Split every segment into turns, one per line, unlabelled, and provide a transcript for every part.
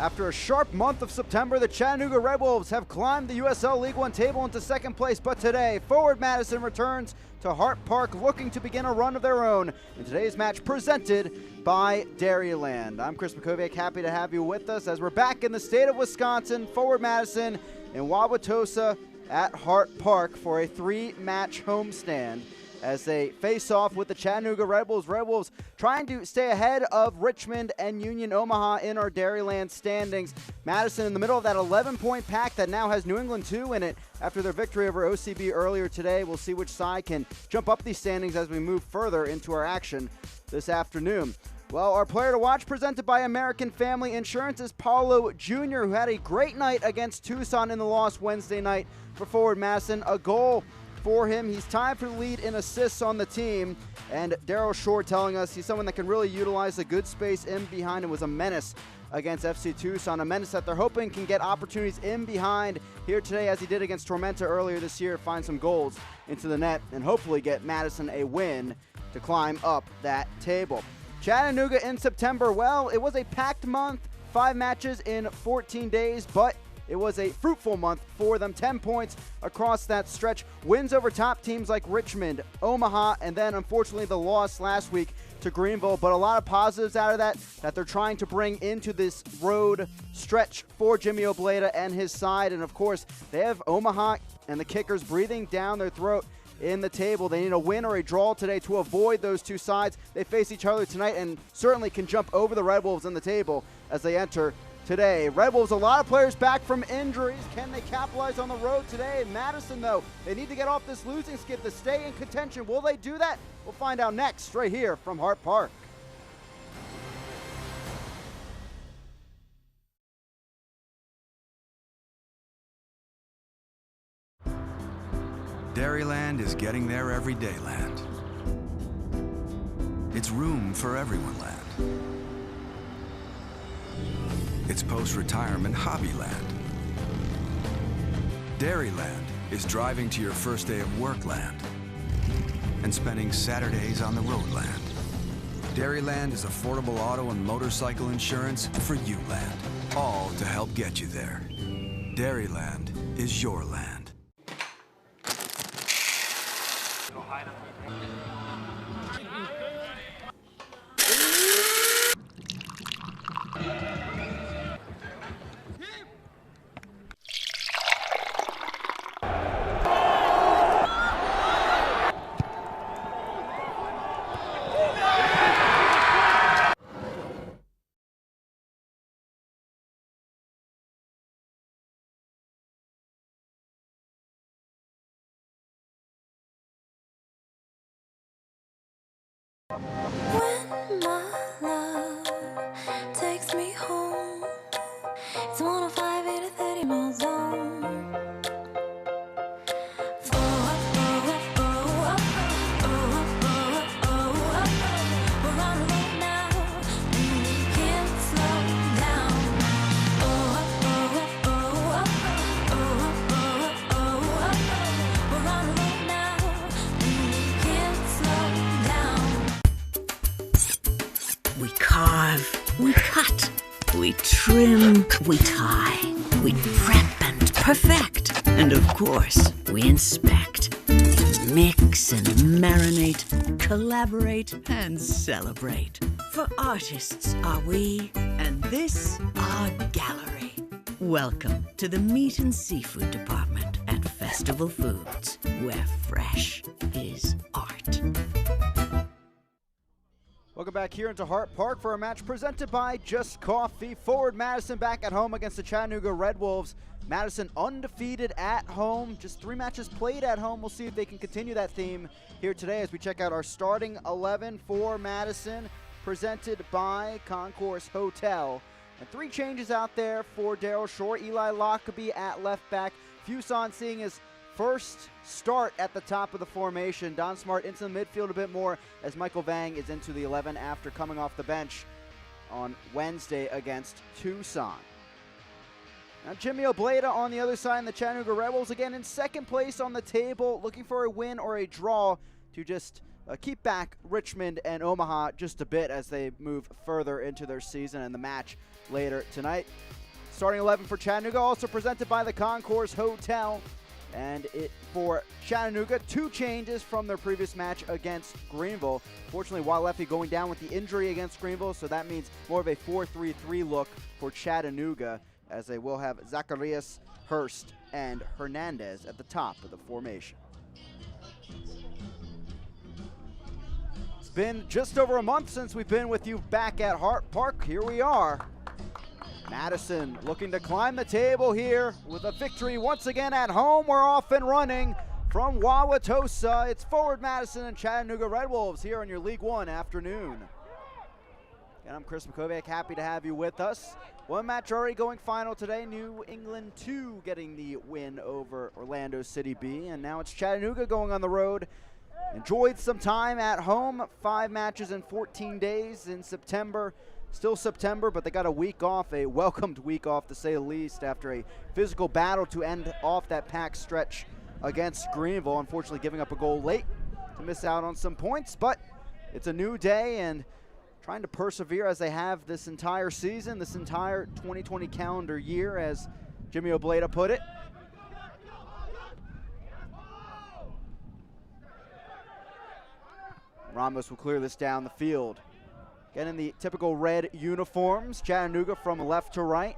After a sharp month of September, the Chattanooga Red Wolves have climbed the USL League One table into second place, but today, forward Madison returns to Hart Park looking to begin a run of their own in today's match presented by Dairyland. I'm Chris Makoviak, happy to have you with us as we're back in the state of Wisconsin, forward Madison in Wauwatosa at Hart Park for a three-match homestand as they face off with the Chattanooga Red Wolves. Red Wolves trying to stay ahead of Richmond and Union Omaha in our Dairyland standings. Madison in the middle of that 11-point pack that now has New England 2 in it after their victory over OCB earlier today. We'll see which side can jump up these standings as we move further into our action this afternoon. Well, our player to watch presented by American Family Insurance is Paulo Jr., who had a great night against Tucson in the loss Wednesday night for forward Madison. A goal for him. He's tied for the lead in assists on the team, and Daryl Shore telling us he's someone that can really utilize the good space in behind and was a menace against FC Tucson, a menace that they're hoping can get opportunities in behind here today as he did against Tormenta earlier this year, find some goals into the net and hopefully get Madison a win to climb up that table. Chattanooga in September, well, it was a packed month, 5 matches in 14 days, but it was a fruitful month for them. 10 points across that stretch. Wins over top teams like Richmond, Omaha, and then unfortunately the loss last week to Greenville. But a lot of positives out of that they're trying to bring into this road stretch for Jimmy Obleda and his side. And of course, they have Omaha and the Kickers breathing down their throat in the table. They need a win or a draw today to avoid those two sides. They face each other tonight and certainly can jump over the Red Wolves in the table as they enter today. Red Wolves, a lot of players back from injuries. Can they capitalize on the road today? Madison, though, they need to get off this losing skid to stay in contention. Will they do that? We'll find out next, right here from Hart Park.
Dairyland is getting there everyday land. It's room for everyone land. It's post-retirement hobby land. Dairyland is driving to your first day of work land and spending Saturdays on the road land. Dairyland is affordable auto and motorcycle insurance for you land, all to help get you there. Dairyland is your land.
When my love takes me home, it's 105 in a 30 mile zone. We're on the road now, we can't slow down. We're on the road now, we can't slow down.
We carve, we cut, we trim, we tie, we prep and perfect, and of course, we inspect, mix and marinate, collaborate and celebrate. For artists are we, and this our gallery. Welcome to the Meat and Seafood Department at Festival Foods, where fresh is art.
Welcome back here into Hart Park for a match presented by Just Coffee. Forward Madison back at home against the Chattanooga Red Wolves. Madison undefeated at home, just 3 matches played at home. We'll see if they can continue that theme here today as we check out our starting 11 for Madison, presented by Concourse Hotel. And 3 changes out there for Daryl Shore. Eli Lockaby at left back. Fuson seeing his first start at the top of the formation. Don Smart into the midfield a bit more as Michael Vang is into the 11 after coming off the bench on Wednesday against Tucson. Now Jimmy Obleda on the other side, and the Chattanooga Red Wolves again in second place on the table, looking for a win or a draw to just keep back Richmond and Omaha just a bit as they move further into their season and the match later tonight. Starting 11 for Chattanooga, also presented by the Concourse Hotel. And it for Chattanooga, 2 changes from their previous match against Greenville. Fortunately, Walefi going down with the injury against Greenville, so that means more of a 4-3-3 look for Chattanooga, as they will have Zacharias, Hurst, and Hernandez at the top of the formation. It's been just over a month since we've been with you back at Hart Park. Here we are. Madison looking to climb the table here with a victory once again at home. We're off and running from Wauwatosa. It's Forward Madison and Chattanooga Red Wolves here on your League One afternoon. And I'm Chris McKoviak, happy to have you with us. One match already going final today. New England 2 getting the win over Orlando City B. And now it's Chattanooga going on the road. Enjoyed some time at home. 5 matches in 14 days in September. Still September, but they got a week off, a welcomed week off to say the least, after a physical battle to end off that pack stretch against Greenville. Unfortunately giving up a goal late to miss out on some points, but it's a new day and trying to persevere as they have this entire season, this entire 2020 calendar year, as Jimmy Obleda put it. Ramos will clear this down the field. Again, in the typical red uniforms, Chattanooga from left to right.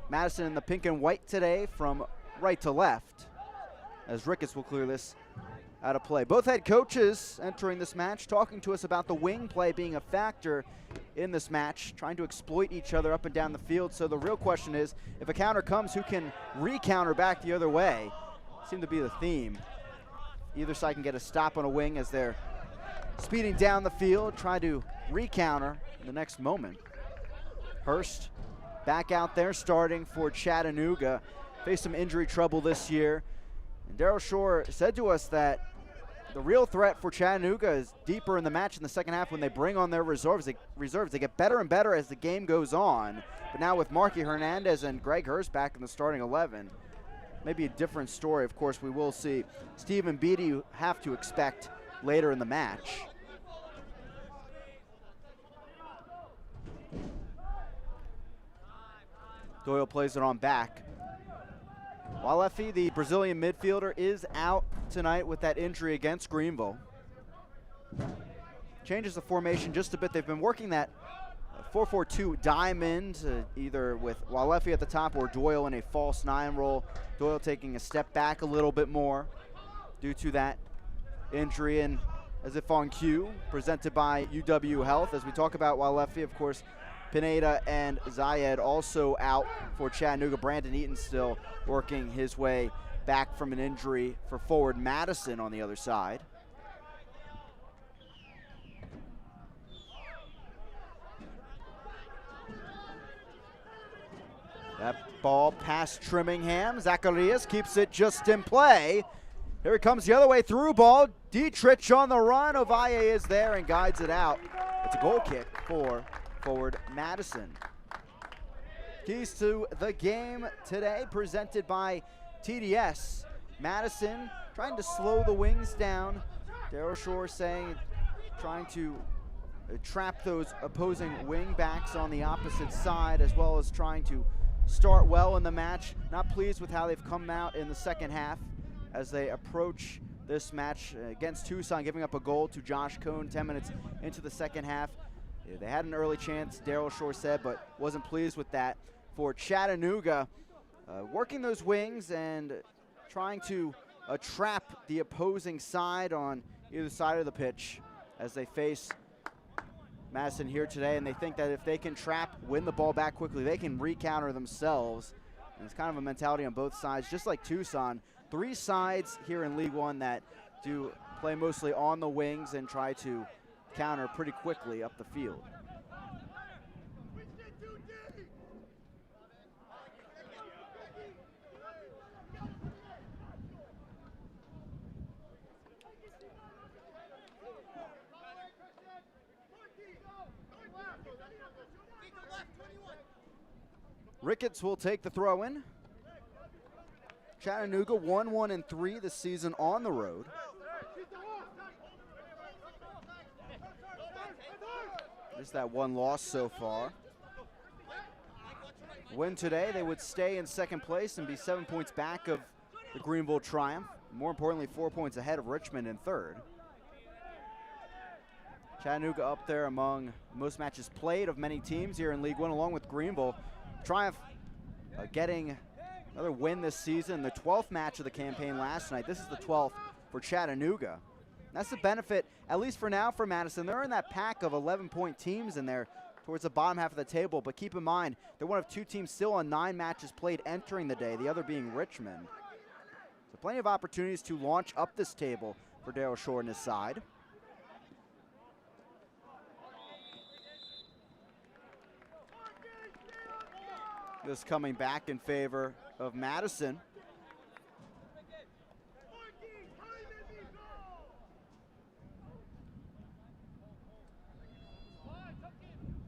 Madison in the pink and white today from right to left, as Ricketts will clear this out of play. Both head coaches entering this match talking to us about the wing play being a factor in this match, trying to exploit each other up and down the field. So the real question is, if a counter comes, who can re-counter back the other way? Seemed to be the theme. Either side can get a stop on a wing as they're speeding down the field, try to re-counter in the next moment. Hurst back out there starting for Chattanooga. Faced some injury trouble this year. And Daryl Shore said to us that the real threat for Chattanooga is deeper in the match in the second half when they bring on their reserves. They get better and better as the game goes on. But now with Marky Hernandez and Greg Hurst back in the starting 11, maybe a different story. Of course, we will see Stephen Beatty have to expect later in the match. Doyle plays it on back. Walefi, the Brazilian midfielder, is out tonight with that injury against Greenville. Changes the formation just a bit. They've been working that 4-4-2 diamond, either with Walefi at the top or Doyle in a false 9 role. Doyle taking a step back a little bit more due to that injury. And as if on cue, presented by UW Health. As we talk about Walefi, of course, Pineda and Zayed also out for Chattanooga. Brandon Eaton still working his way back from an injury for Forward Madison on the other side. That ball past Trimmingham. Zacharias keeps it just in play. Here it comes the other way through ball. Dietrich on the run. Ovalle is there and guides it out. It's a goal kick for Forward Madison. Keys to the game today presented by TDS. Madison trying to slow the wings down. Daryl Shore saying trying to trap those opposing wing backs on the opposite side, as well as trying to start well in the match. Not pleased with how they've come out in the second half as they approach this match against Tucson, giving up a goal to Josh Cohn 10 minutes into the second half. They had an early chance, Daryl Shore said, but wasn't pleased with that. For Chattanooga, working those wings and trying to trap the opposing side on either side of the pitch as they face Madison here today. And they think that if they can trap, win the ball back quickly, they can re-counter themselves. And it's kind of a mentality on both sides, just like Tucson. 3 sides here in League One that do play mostly on the wings and try to counter pretty quickly up the field. Ricketts will take the throw in. Chattanooga 1-1-3 this season on the road. Just that one loss so far. Win today, they would stay in second place and be 7 points back of the Greenville Triumph. More importantly, 4 points ahead of Richmond in third. Chattanooga up there among most matches played of many teams here in League One, along with Greenville. Triumph getting another win this season, the 12th match of the campaign last night. This is the 12th for Chattanooga. That's the benefit, at least for now, for Madison. They're in that pack of 11-point teams in there towards the bottom half of the table, but keep in mind, they're one of 2 teams still on 9 matches played entering the day, the other being Richmond. So plenty of opportunities to launch up this table for Daryl Shore and his side. This coming back in favor of Madison.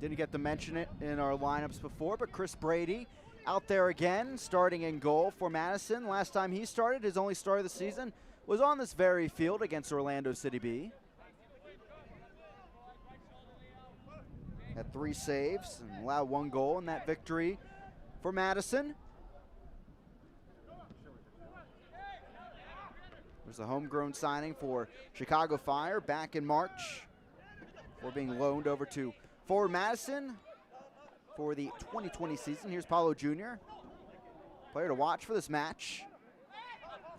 Didn't get to mention it in our lineups before, but Chris Brady out there again, starting in goal for Madison. Last time he started, his only start of the season, was on this very field against Orlando City B. Had 3 saves and allowed 1 goal in that victory for Madison. There's a homegrown signing for Chicago Fire back in March before being loaned over to Forward Madison for the 2020 season. Here's Paulo Jr., player to watch for this match.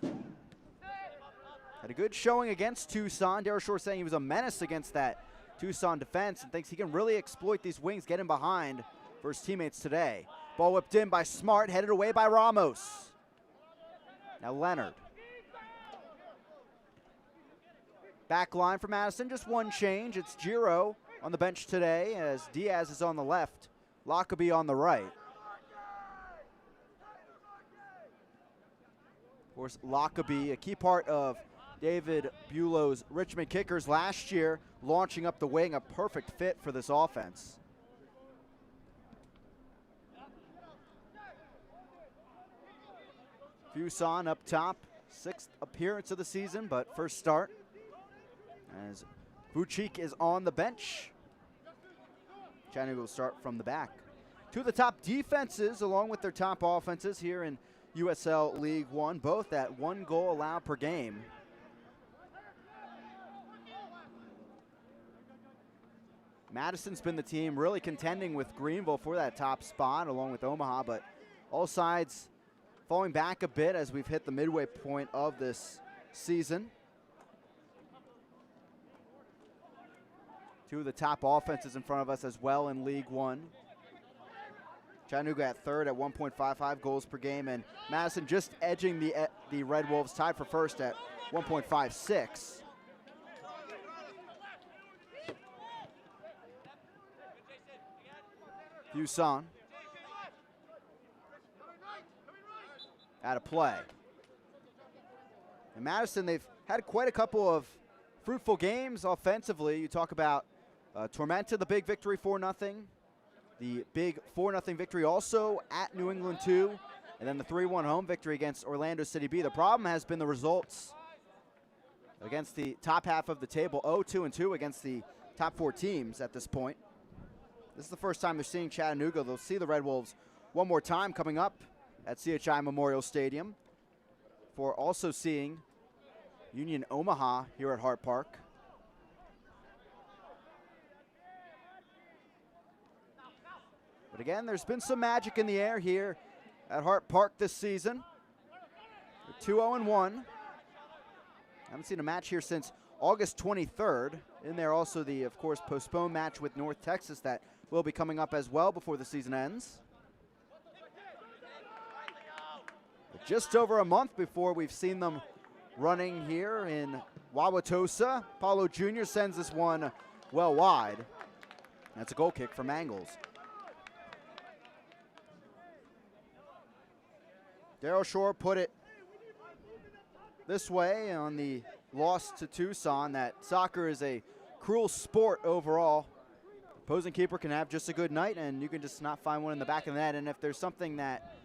Had a good showing against Tucson. Daryl Shore saying he was a menace against that Tucson defense and thinks he can really exploit these wings, get in behind for his teammates today. Ball whipped in by Smart, headed away by Ramos. Now Leonard. Back line for Madison, just one change. It's Giro on the bench today as Diaz is on the left, Lockaby on the right. Of course, Lockaby, a key part of David Bulow's Richmond Kickers last year, launching up the wing, a perfect fit for this offense. Fuson up top, 6th appearance of the season, but first start as Vucic is on the bench. Chattanooga will start from the back. 2 of the top defenses along with their top offenses here in USL League One, both at 1 goal allowed per game. Madison's been the team really contending with Greenville for that top spot along with Omaha, but all sides falling back a bit as we've hit the midway point of this season. 2 of the top offenses in front of us as well in League One. Chattanooga at 3rd at 1.55 goals per game, and Madison just edging the Red Wolves, tied for 1st at 1.56. Fuson out of play. And Madison, they've had quite a couple of fruitful games offensively. You talk about Tormenta, the big victory 4-0. The big 4-0 victory also at New England 2. And then the 3-1 home victory against Orlando City B. The problem has been the results against the top half of the table. 0-2-2 against the top 4 teams at this point. This is the first time they're seeing Chattanooga. They'll see the Red Wolves one more time coming up at CHI Memorial Stadium for also seeing Union Omaha here at Hart Park. But again, there's been some magic in the air here at Hart Park this season. 2-0-1. Haven't seen a match here since August 23rd. In there also the, of course, postponed match with North Texas that will be coming up as well before the season ends. But just over a month before we've seen them running here in Wauwatosa. Paulo Jr. sends this one well wide. That's a goal kick from Mangles. Daryl Shore put it this way on the loss to Tucson, that soccer is a cruel sport overall. Opposing keeper can have just a good night and you can just not find one in the back of the net. And if there's something that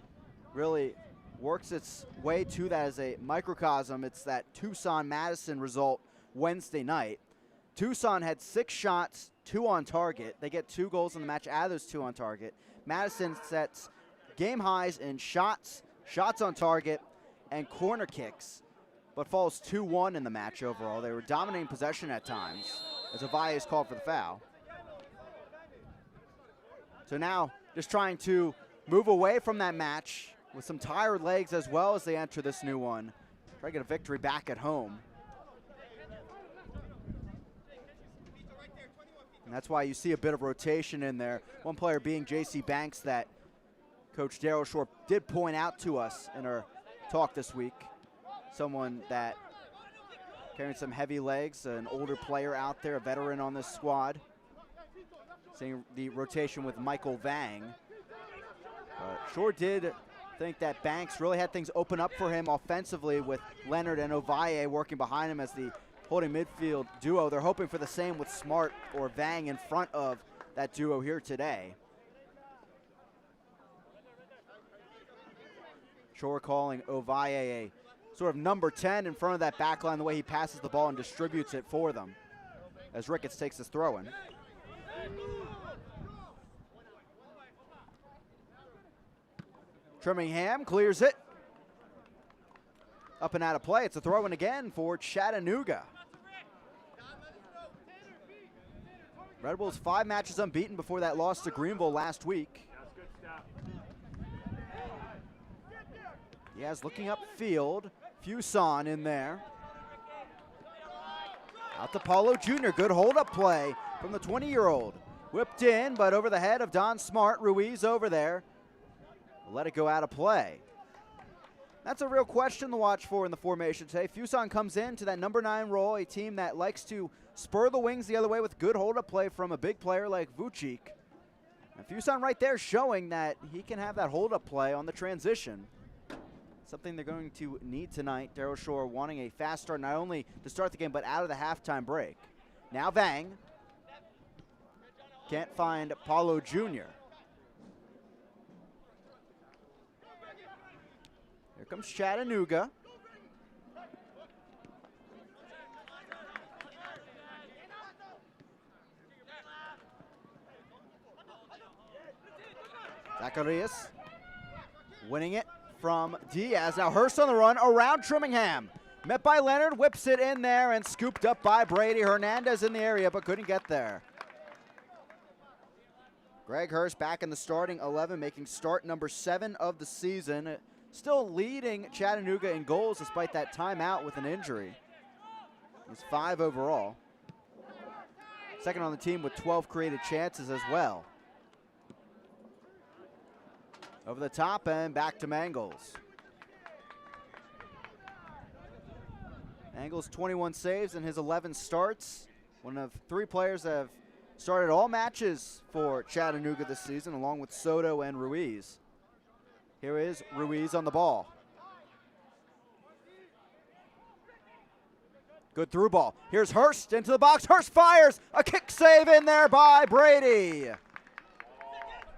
really works its way to that as a microcosm, it's that Tucson-Madison result Wednesday night. Tucson had 6 shots 2 on target. They get 2 goals in the match out of those 2 on target. Madison sets game highs in shots, shots on target, and corner kicks, but falls 2-1 in the match overall. They were dominating possession at times as Ovalle is called for the foul. So now just trying to move away from that match with some tired legs as well as they enter this new one. Try to get a victory back at home. And that's why you see a bit of rotation in there. One player being J.C. Banks that Coach Darryl Shore did point out to us in our talk this week. Someone that carrying some heavy legs, an older player out there, a veteran on this squad. Seeing the rotation with Michael Vang. Shore did think that Banks really had things open up for him offensively with Leonard and Ovalle working behind him as the holding midfield duo. They're hoping for the same with Smart or Vang in front of that duo here today. Shore calling Ovalle a sort of number 10 in front of that back line, the way he passes the ball and distributes it for them as Ricketts takes his throw in. Trimmingham clears it. Up and out of play. It's a throw in again for Chattanooga. Red Bulls 5 matches unbeaten before that loss to Greenville last week. Yes, looking upfield. Fuson in there. Out to Paulo Jr. Good hold-up play from the 20-year-old. Whipped in, but over the head of Don Smart. Ruiz over there. Let it go out of play. That's a real question to watch for in the formation today. Fuson comes into that number 9 role, a team that likes to spur the wings the other way with good hold-up play from a big player like Vucic. And Fuson right there showing that he can have that hold-up play on the transition. Something they're going to need tonight. Darryl Shore wanting a fast start, not only to start the game, but out of the halftime break. Now Vang. Can't find Paulo Jr. Here comes Chattanooga. Zacharias winning it from Diaz. Now Hurst on the run around Trimmingham. Met by Leonard, whips it in there and scooped up by Brady. Hernandez in the area but couldn't get there. Greg Hurst back in the starting 11, making start number 7 of the season. Still leading Chattanooga in goals despite that timeout with an injury. He's 5 overall. Second on the team with 12 created chances as well. Over the top and back to Mangles. Mangles 21 saves in his 11 starts. One of 3 players that have started all matches for Chattanooga this season, along with Soto and Ruiz. Here is Ruiz on the ball. Good through ball. Here's Hurst into the box. Hurst fires. A kick save in there by Brady.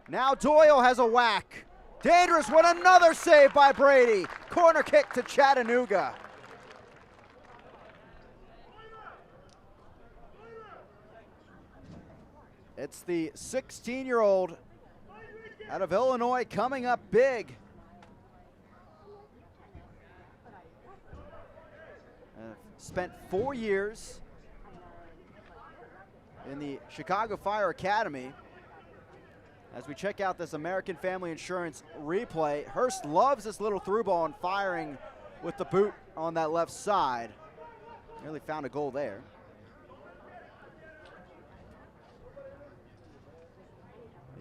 Now Doyle has a whack. Dangerous one. Another save by Brady. Corner kick to Chattanooga. It's the 16-year-old out of Illinois coming up big. Spent 4 years in the Chicago Fire Academy. As we check out this American Family Insurance replay, Hurst loves this little through ball and firing with the boot on that left side. Nearly found a goal there.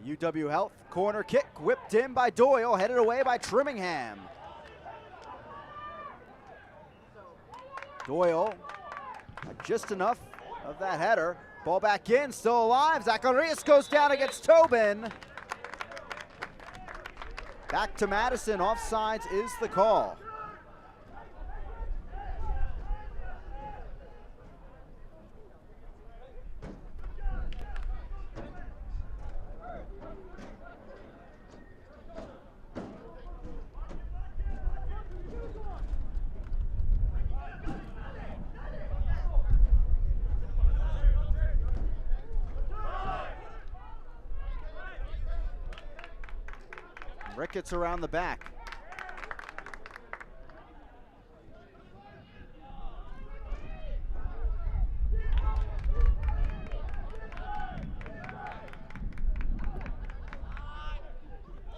UW Health corner kick whipped in by Doyle, headed away by Trimmingham. Doyle just enough of that header. Ball back in, still alive. Zacharias goes down against Tobin. Back to Madison, offsides is the call. Ricketts around the back.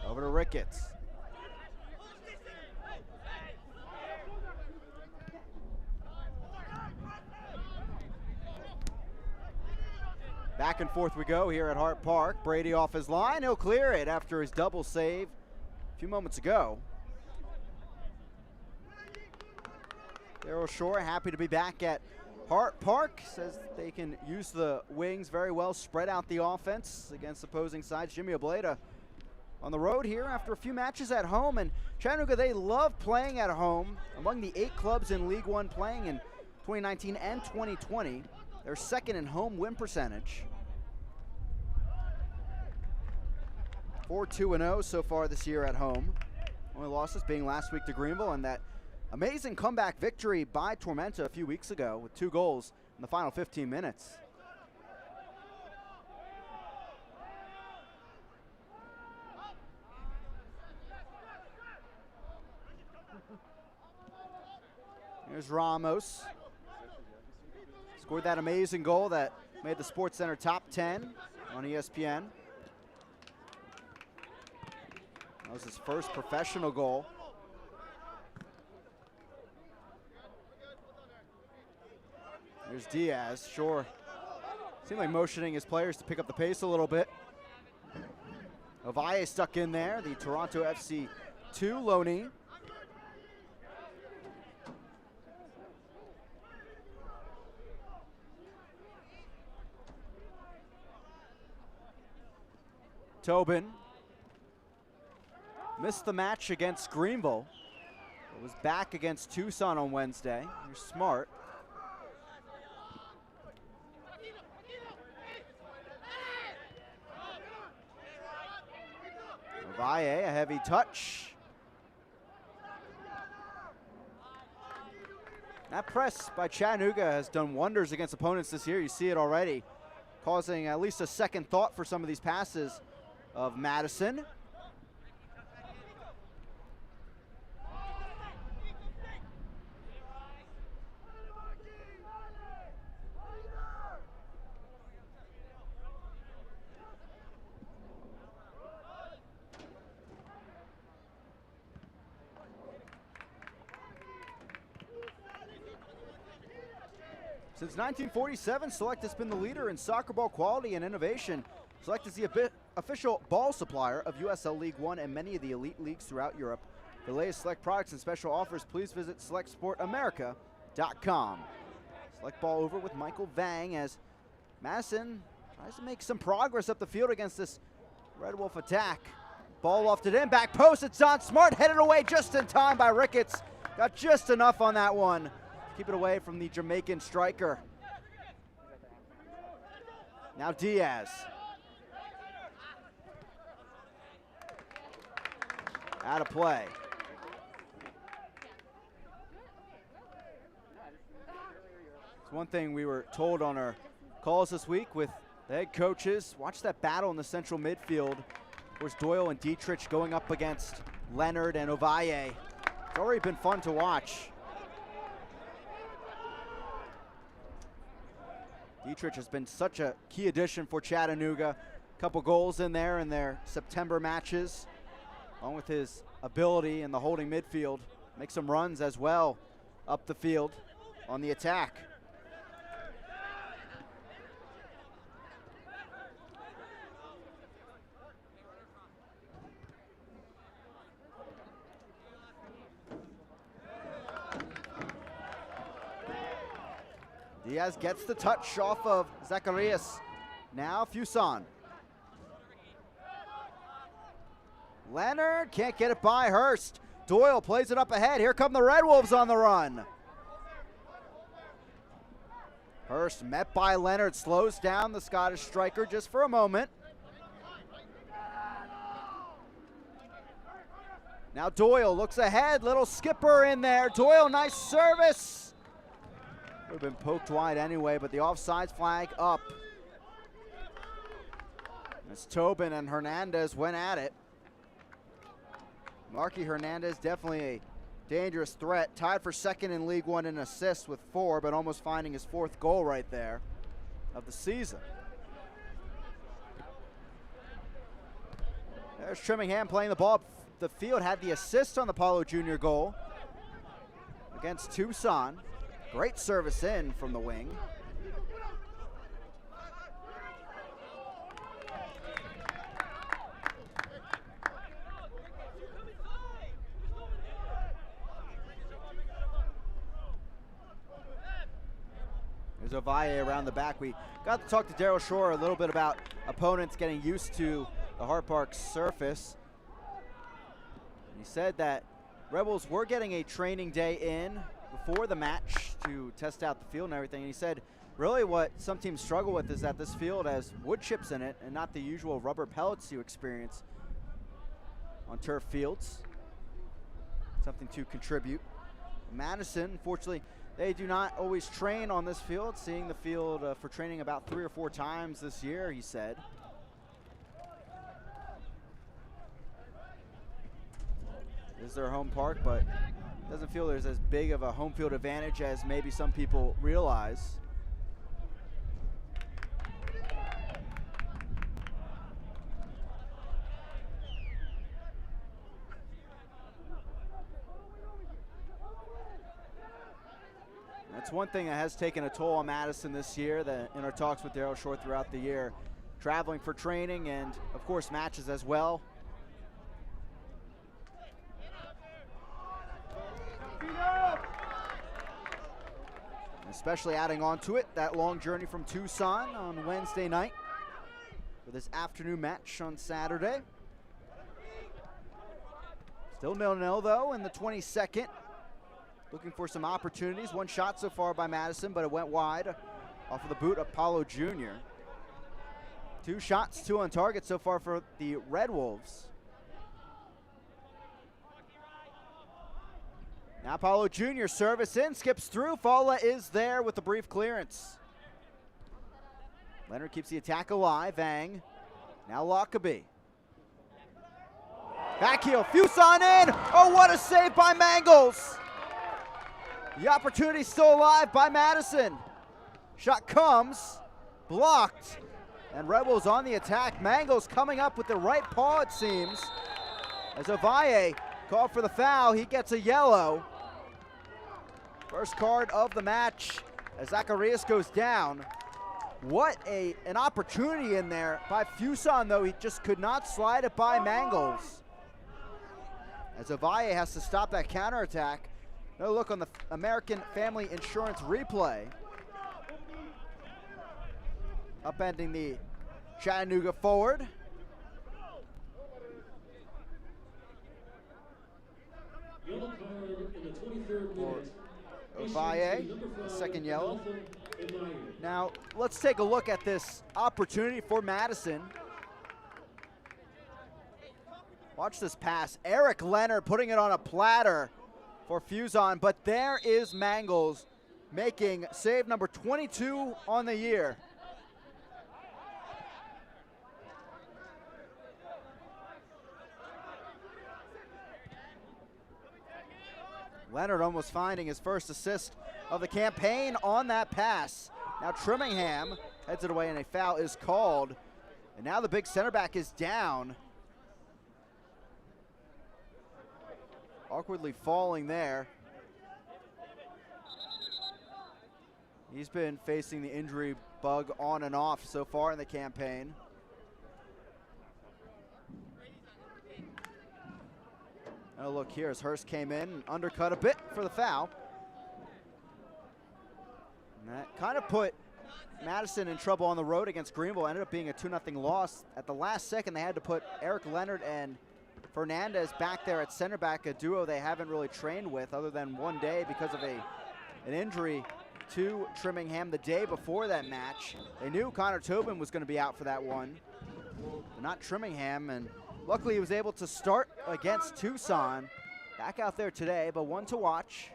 Over to Ricketts. Back and forth we go here at Hart Park. Brady off his line. He'll clear it after his double save a few moments ago. Darryl Shore happy to be back at Hart Park. Says they can use the wings very well, spread out the offense against opposing sides. Jimmy Obleda on the road here after a few matches at home. And Chattanooga, they love playing at home. Among the 8 clubs in League One playing in 2019 and 2020. They're second in home win percentage. 4-2-0 so far this year at home. Only losses being last week to Greenville and that amazing comeback victory by Tormenta a few weeks ago with 2 goals in the final 15 minutes. Here's Ramos. Scored that amazing goal that made the SportsCenter top 10 on ESPN. That was his first professional goal. Here's Diaz. Shore seemed like motioning his players to pick up the pace a little bit. Ovalle stuck in there, the Toronto FC 2 loanee. Tobin missed the match against Greenville, but was back against Tucson on Wednesday. You're smart. Ovalle, a heavy touch. That press by Chattanooga has done wonders against opponents this year. You see it already, causing at least a second thought for some of these passes of Madison. Since 1947, Select has been the leader in soccer ball quality and innovation. Select is the official ball supplier of USL League One and many of the elite leagues throughout Europe. For the latest Select products and special offers, please visit SelectSportAmerica.com. Select ball over with Michael Vang as Madison tries to make some progress up the field against this Red Wolf attack. Ball lofted in, back post, it's on Smart, headed away just in time by Ricketts. Got just enough on that one. Keep it away from the Jamaican striker. Now Diaz. Out of play. It's one thing we were told on our calls this week with the head coaches. Watch that battle in the central midfield. Of course, Doyle and Dietrich going up against Leonard and Ovalle. It's already been fun to watch. Dietrich has been such a key addition for Chattanooga. A couple goals in there in their September matches, along with his ability in the holding midfield. Make some runs as well up the field on the attack. Diaz gets the touch off of Zacharias. Now Fuson. Leonard can't get it by Hurst. Doyle plays it up ahead. Here come the Red Wolves on the run. Hurst met by Leonard, slows down the Scottish striker just for a moment. Now Doyle looks ahead, little skipper in there. Doyle, nice service. Would have been poked wide anyway, but the offsides flag up. As Tobin and Hernandez went at it. Marky Hernandez, definitely a dangerous threat. Tied for second in League One in assists with 4, but almost finding his 4th goal right there of the season. There's Trimmingham playing the ball up the field, had the assist on the Paulo Jr. goal against Tucson. Great service in from the wing. There's Ovalle around the back. We got to talk to Daryl Shore a little bit about opponents getting used to the Hart Park surface. He said that Rebels were getting a training day in before the match to test out the field and everything. And he said really what some teams struggle with is that this field has wood chips in it and not the usual rubber pellets you experience on turf fields. Something to contribute. Madison, unfortunately, they do not always train on this field, seeing the field for training about 3 or 4 times this year, he said. This is their home park, but doesn't feel there's as big of a home field advantage as maybe some people realize. That's one thing that has taken a toll on Madison this year, that in our talks with Daryl Shore throughout the year, traveling for training and of course matches as well. Especially adding on to it that long journey from Tucson on Wednesday night for this afternoon match on Saturday. Still 0-0 though in the 22nd. Looking for some opportunities. 1 shot so far by Madison, but it went wide off of the boot of Paulo Jr. 2 shots, 2 on target so far for the Red Wolves. Now Paulo Jr. service in, skips through. Fala is there with the brief clearance. Leonard keeps the attack alive. Vang. Now Lockerbie. Back heel, Fuson in. Oh, what a save by Mangles. The opportunity still alive by Madison. Shot comes, blocked, and Rebels on the attack. Mangles coming up with the right paw, it seems. As Ovalle called for the foul, he gets a yellow. First card of the match as Zacharias goes down. What an opportunity in there by Fuson, though. He just could not slide it by Mangles. As Ovalle has to stop that counterattack. No look on the American Family Insurance replay. Upending the Chattanooga forward.
Yellow card in the 23rd minute.
Ovalle, the second yellow. Now, let's take a look at this opportunity for Madison. Watch this pass. Eric Leonard putting it on a platter for Fuson, but there is Mangles making save number 22 on the year. Leonard almost finding his first assist of the campaign on that pass. Now Trimmingham heads it away and a foul is called. And now the big center back is down. Awkwardly falling there. He's been facing the injury bug on and off so far in the campaign. Oh, look here as Hurst came in and undercut a bit for the foul. And that kind of put Madison in trouble on the road against Greenville. Ended up being a 2-0 loss. At the last second, they had to put Eric Leonard and Fernandez back there at center back, a duo they haven't really trained with other than one day because of an injury to Trimmingham the day before that match. They knew Connor Tobin was going to be out for that one, but not Trimmingham, and luckily he was able to start against Tucson. Back out there today, but one to watch.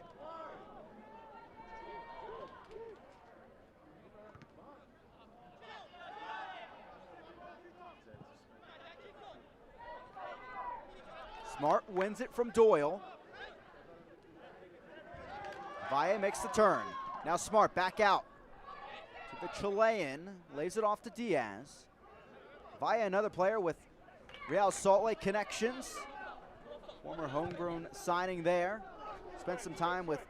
Smart wins it from Doyle. Valle makes the turn. Now Smart back out to the Chilean, lays it off to Diaz. Valle, another player with Real Salt Lake connections. Former homegrown signing there. Spent some time with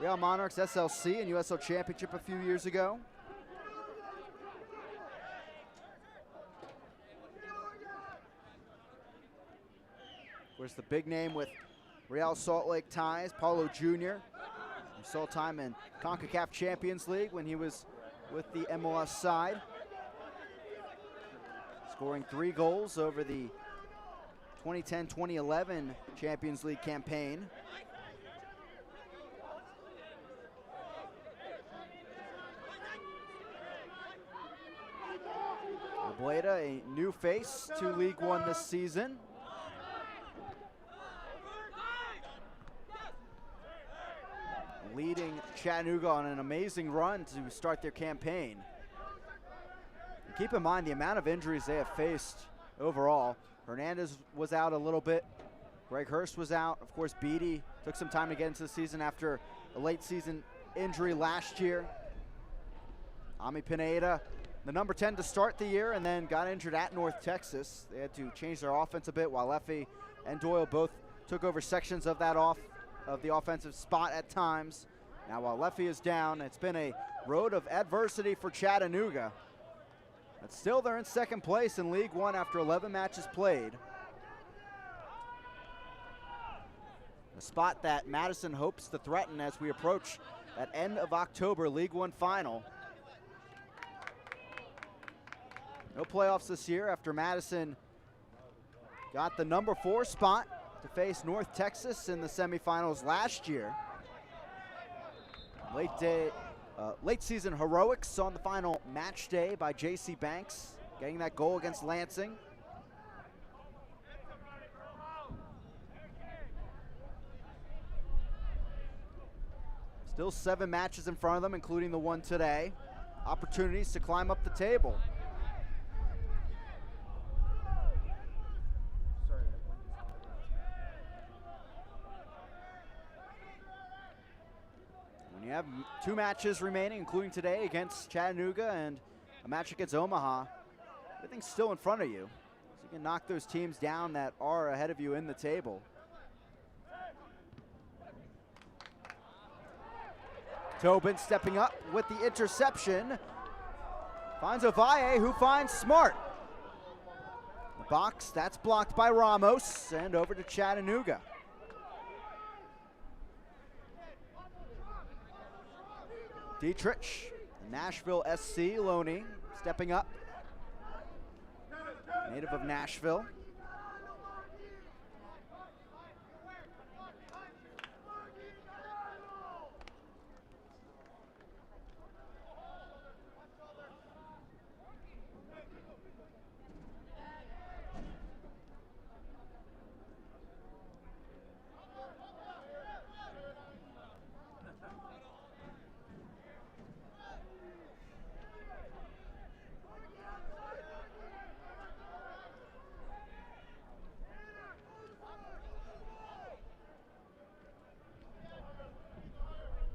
Real Monarchs SLC and USL Championship a few years ago. Of course, the big name with Real Salt Lake ties, Paulo Jr. We saw time in CONCACAF Champions League when he was with the MLS side. Scoring 3 goals over the 2010-2011 Champions League campaign. Obleda, a new face to League One this season. Leading Chattanooga on an amazing run to start their campaign. And keep in mind the amount of injuries they have faced overall. Hernandez was out a little bit. Greg Hurst was out. Of course, Beatty took some time to get into the season after a late season injury last year. Ami Pineda, the number 10 to start the year, and then got injured at North Texas. They had to change their offense a bit while Effie and Doyle both took over sections of that the offensive spot at times. Now while Leffie is down, it's been a road of adversity for Chattanooga. But still they're in second place in League One after 11 matches played. A spot that Madison hopes to threaten as we approach that end of October League One final. No playoffs this year after Madison got the number 4 spot to face North Texas in the semifinals last year. Late season heroics on the final match day by J.C. Banks, getting that goal against Lansing. Still 7 matches in front of them, including the one today. Opportunities to climb up the table. When you have 2 matches remaining, including today against Chattanooga and a match against Omaha, everything's still in front of you. So you can knock those teams down that are ahead of you in the table. Tobin stepping up with the interception. Finds Ovalle, who finds Smart. The box, that's blocked by Ramos, and over to Chattanooga. Dietrich, the Nashville SC loanee, stepping up. Native of Nashville.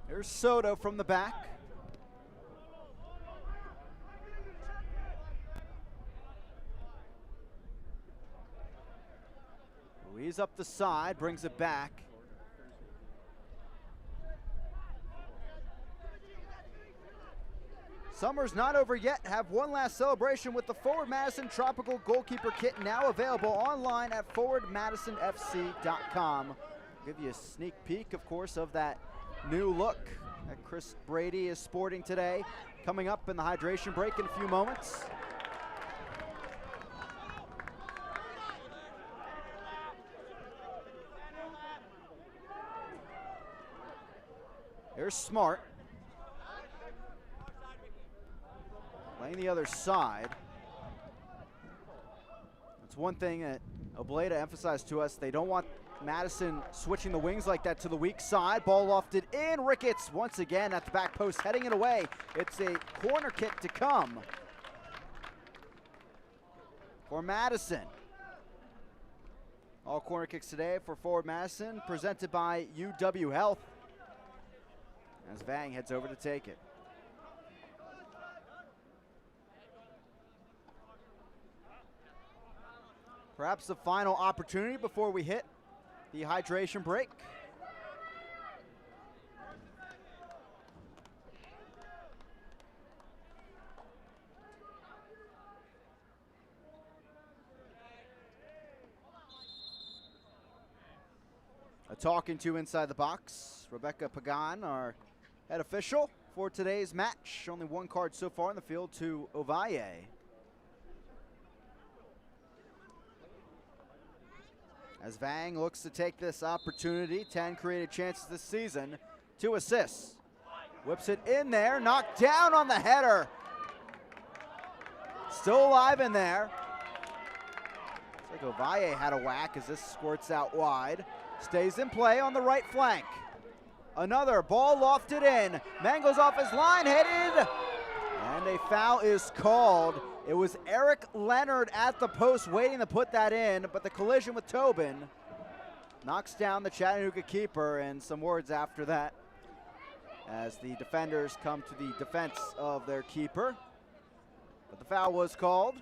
Here's Soto from the back. Ruiz up the side, brings it back. Summer's not over yet. Have one last celebration with the Forward Madison Tropical Goalkeeper Kit, now available online at forwardmadisonfc.com. Give you a sneak peek, of course, of that new look that Chris Brady is sporting today. Coming up in the hydration break in a few moments. Here's Smart. Playing the other side. That's one thing that Obleda emphasized to us. They don't want Madison switching the wings like that to the weak side. Ball lofted in. Ricketts once again at the back post, heading it away. It's a corner kick to come for Madison. All corner kicks today for forward Madison, presented by UW Health, as Vang heads over to take it. Perhaps the final opportunity before we hit the hydration break. Talking to inside the box, Rebecca Pagan, our head official for today's match. Only one card so far in the field to Ovalle. As Vang looks to take this opportunity, 10 created chances this season, 2 assists. Whips it in there, knocked down on the header. Still alive in there. Looks like Ovalle had a whack as this squirts out wide. Stays in play on the right flank. Another ball lofted in. Man goes off his line, headed, and a foul is called. It was Eric Leonard at the post waiting to put that in, but the collision with Tobin knocks down the Chattanooga keeper, and some words after that as the defenders come to the defense of their keeper. But the foul was called.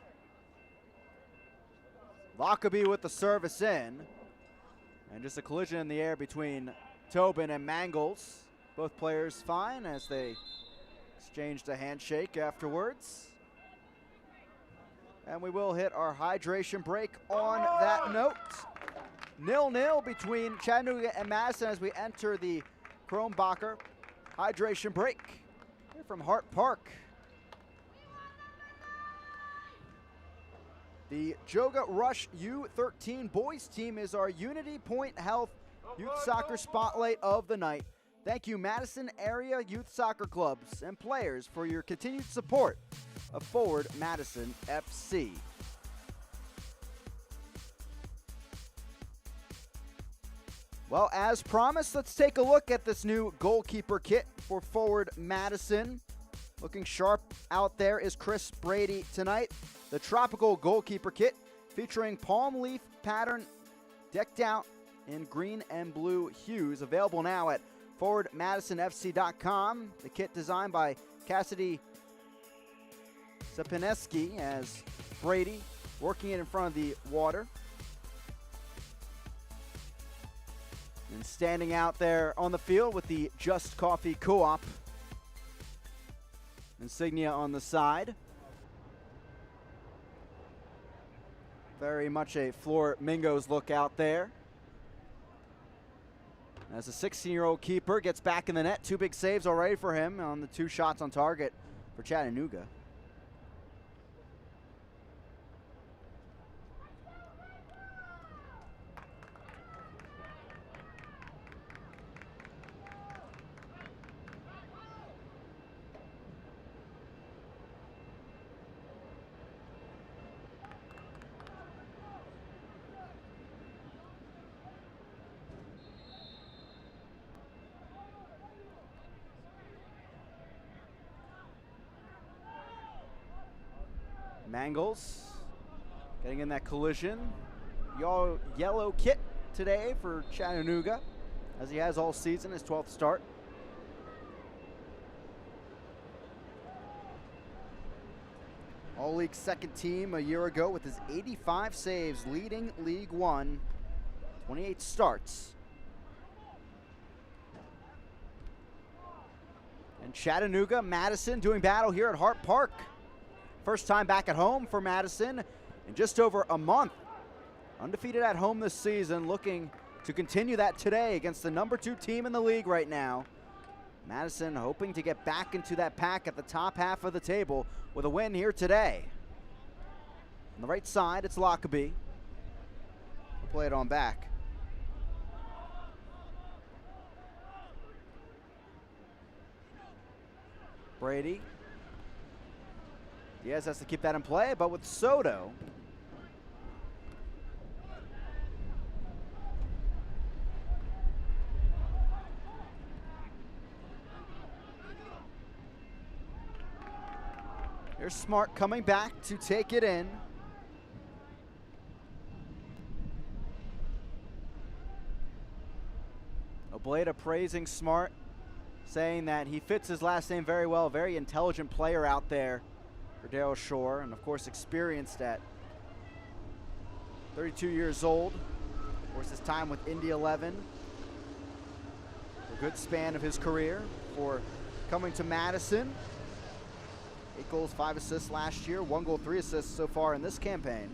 Lockerbie with the service in. And just a collision in the air between Tobin and Mangles. Both players fine as they exchanged a handshake afterwards. And we will hit our hydration break on that note. 0-0 between Chattanooga and Madison as we enter the Kronbacher hydration break here from Hart Park. The Joga Rush U13 boys team is our Unity Point Health Youth Soccer Spotlight of the night. Thank you, Madison area youth soccer clubs and players, for your continued support of Forward Madison FC. Well, as promised, let's take a look at this new goalkeeper kit for Forward Madison. Looking sharp out there is Chris Brady tonight. The tropical goalkeeper kit featuring palm leaf pattern decked out in green and blue hues. Available now at forwardmadisonfc.com. The kit designed by Cassidy Sapineski as Brady working it in front of the water. And standing out there on the field with the Just Coffee Co-op insignia on the side. Very much a Flamingos look out there. As the 16-year-old keeper gets back in the net, 2 big saves already for him on the 2 shots on target for Chattanooga. Mangles getting in that collision. Yellow kit today for Chattanooga, as he has all season, his 12th start. All-league second team a year ago with his 85 saves, leading League One, 28 starts. And Chattanooga, Madison doing battle here at Hart Park. First time back at home for Madison in just over a month. Undefeated at home this season, looking to continue that today against the number 2 team in the league right now. Madison hoping to get back into that pack at the top half of the table with a win here today. On the right side, it's Lockerbie. We'll play it on back. Brady. Diaz has to keep that in play, but with Soto. Here's Smart coming back to take it in. Blada praising Smart, saying that he fits his last name very well. Very intelligent player out there for Darrell Shore, and of course experienced at 32 years old. Of course, his time with Indy 11, a good span of his career for coming to Madison. 8 goals, 5 assists last year, 1 goal, 3 assists so far in this campaign.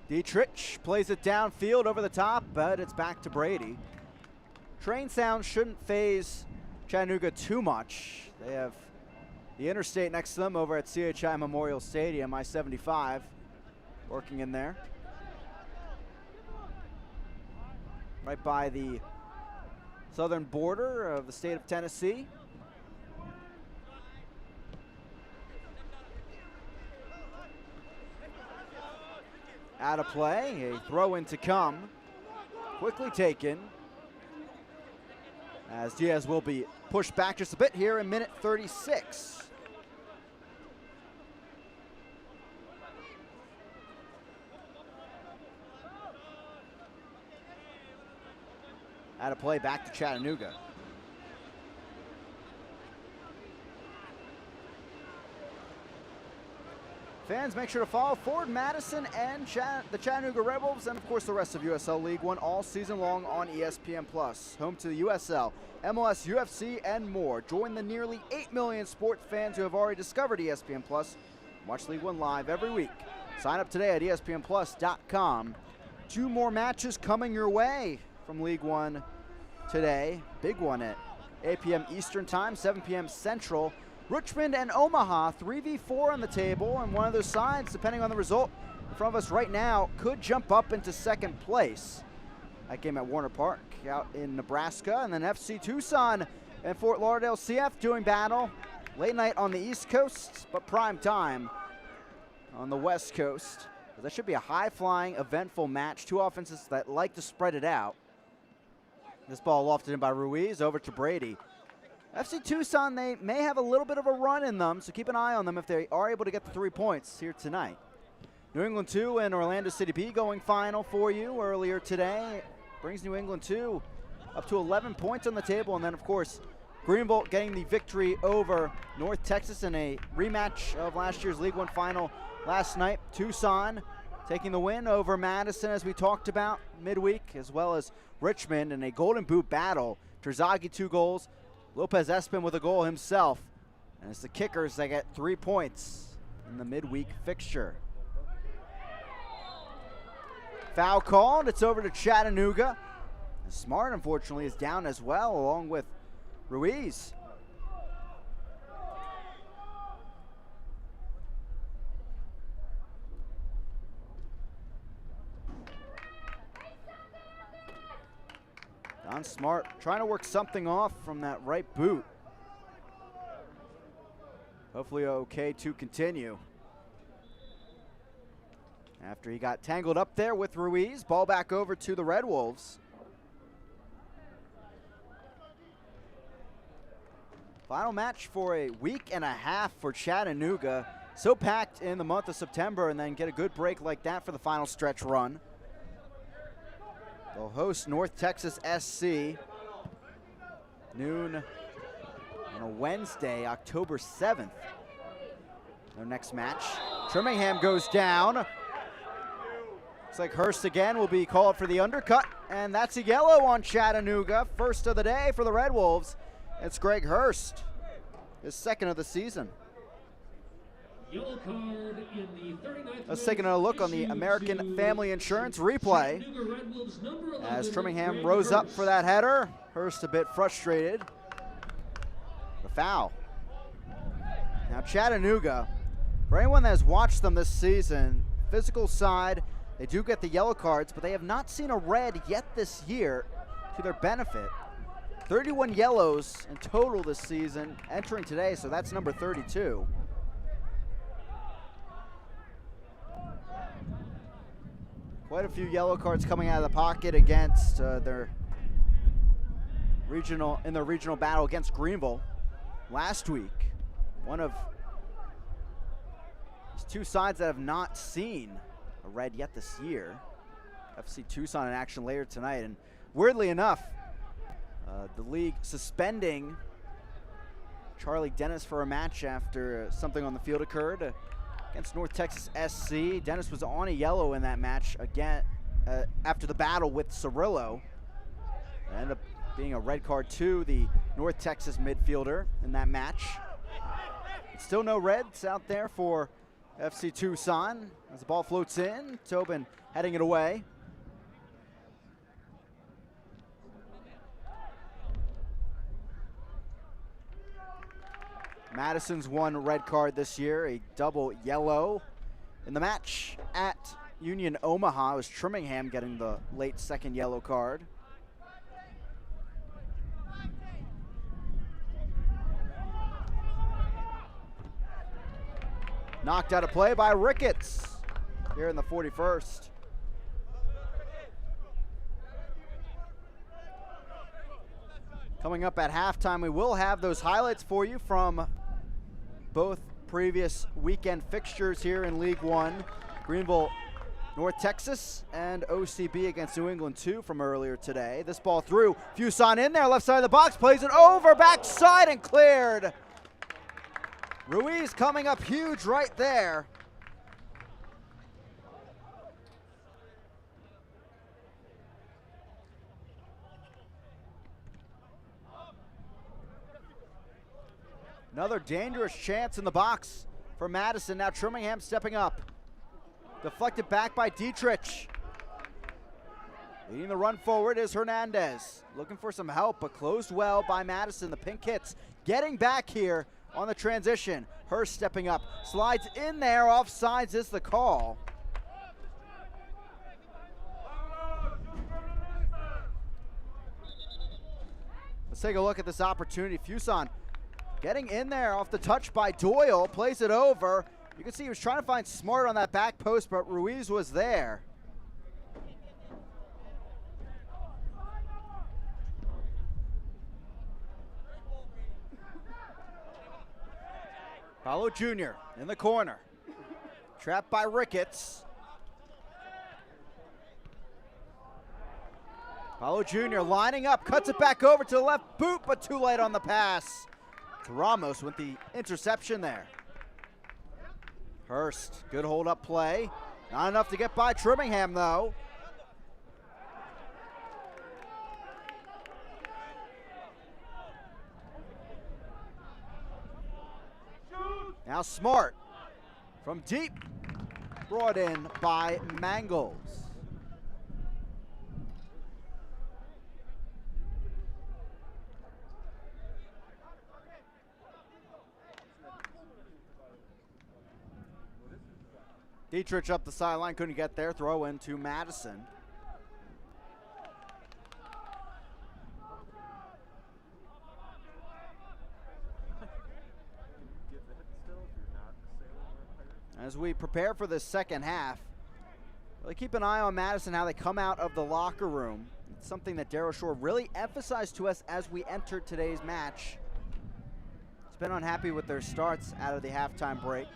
Dietrich plays it downfield over the top, but it's back to Brady. Train sounds shouldn't phase Chattanooga too much. They have the interstate next to them over at CHI Memorial Stadium, I-75, working in there. Right by the southern border of the state of Tennessee. Out of play, a throw in to come. Quickly taken, as Diaz will be pushed back just a bit here in minute 36. Out of play, back to Chattanooga. Fans, make sure to follow Forward Madison and the Chattanooga Red Wolves, and of course the rest of USL League One all season long on ESPN+. Home to the USL, MLS, UFC, and more. Join the nearly 8 million sports fans who have already discovered ESPN+. Watch League One live every week. Sign up today at ESPNplus.com. 2 more matches coming your way from League One today. Big one at 8 p.m. Eastern Time, 7 p.m. Central. Richmond and Omaha, 3v4 on the table, and one of those sides, depending on the result in front of us right now, could jump up into second place. That game at Warner Park out in Nebraska, and then FC Tucson and Fort Lauderdale CF doing battle late night on the East Coast, but prime time on the West Coast. That should be a high-flying, eventful match. 2 offenses that like to spread it out. This ball lofted in by Ruiz, over to Brady. FC Tucson, they may have a little bit of a run in them, so keep an eye on them if they are able to get the 3 points here tonight. New England 2 and Orlando City B going final for you earlier today. Brings New England 2 up to 11 points on the table, and then of course Greenville getting the victory over North Texas in a rematch of last year's League One final last night. Tucson taking the win over Madison, as we talked about midweek, as well as Richmond in a Golden Boot battle. Terzaghi 2 goals. Lopez Espin with a goal himself. And it's the Kickers that get 3 points in the midweek fixture. Foul called. It's over to Chattanooga. And Smart, unfortunately, is down as well, along with Ruiz. Don Smart trying to work something off from that right boot. Hopefully okay to continue. After he got tangled up there with Ruiz, ball back over to the Red Wolves. Final match for a week and a half for Chattanooga. So packed in the month of September, and then get a good break like that for the final stretch run. They'll host North Texas SC noon on a Wednesday, October 7th. Their next match. Trimmingham goes down. Looks like Hurst again will be called for the undercut, and that's a yellow on Chattanooga. First of the day for the Red Wolves. It's Greg Hurst, his second of the season.
Yellow card in the 39th.
Let's take another look on the American Family Insurance replay. As Trimmingham rose up for that header. Hurst a bit frustrated. The foul. Now Chattanooga, for anyone that has watched them this season, physical side, they do get the yellow cards, but they have not seen a red yet this year to their benefit. 31 yellows in total this season, entering today, so that's number 32. Quite a few yellow cards coming out of the pocket against their regional battle against Greenville last week. One of these two sides that have not seen a red yet this year. FC Tucson in action later tonight, and weirdly enough, the league suspending Charlie Dennis for a match after something on the field occurred against North Texas SC. Dennis was on a yellow in that match again after the battle with Cirillo. It ended up being a red card to the North Texas midfielder in that match. Still no reds out there for FC Tucson as the ball floats in. Tobin heading it away. Madison's one red card this year, a double yellow. In the match at Union Omaha, it was Trimmingham getting the late second yellow card. Knocked out of play by Ricketts here in the 41st. Coming up at halftime, we will have those highlights for you from both previous weekend fixtures here in League One. Greenville, North Texas, and OCB against New England 2 from earlier today. This ball through, Fuson in there, left side of the box, plays it over, backside and cleared. Ruiz coming up huge right there. Another dangerous chance in the box for Madison. Now Trimmingham stepping up. Deflected back by Dietrich. Leading the run forward is Hernandez. Looking for some help, but closed well by Madison. The pink hits getting back here on the transition. Hurst stepping up. Slides in there. Offsides is the call. Let's take a look at this opportunity. Fuson getting in there off the touch by Doyle, plays it over. You can see he was trying to find Smart on that back post, but Ruiz was there. Paulo Jr. in the corner. Trapped by Ricketts. Paulo Jr. lining up, cuts it back over to the left boot, but too late on the pass. Ramos with the interception there. Hurst, good hold up play. Not enough to get by Trimmingham though. Now Smart from deep, brought in by Mangles. Dietrich up the sideline, couldn't get there. Throw in to Madison. As we prepare for the second half, really keep an eye on Madison, how they come out of the locker room. It's something that Darryl Shore really emphasized to us as we entered today's match. He's been unhappy with their starts out of the halftime break.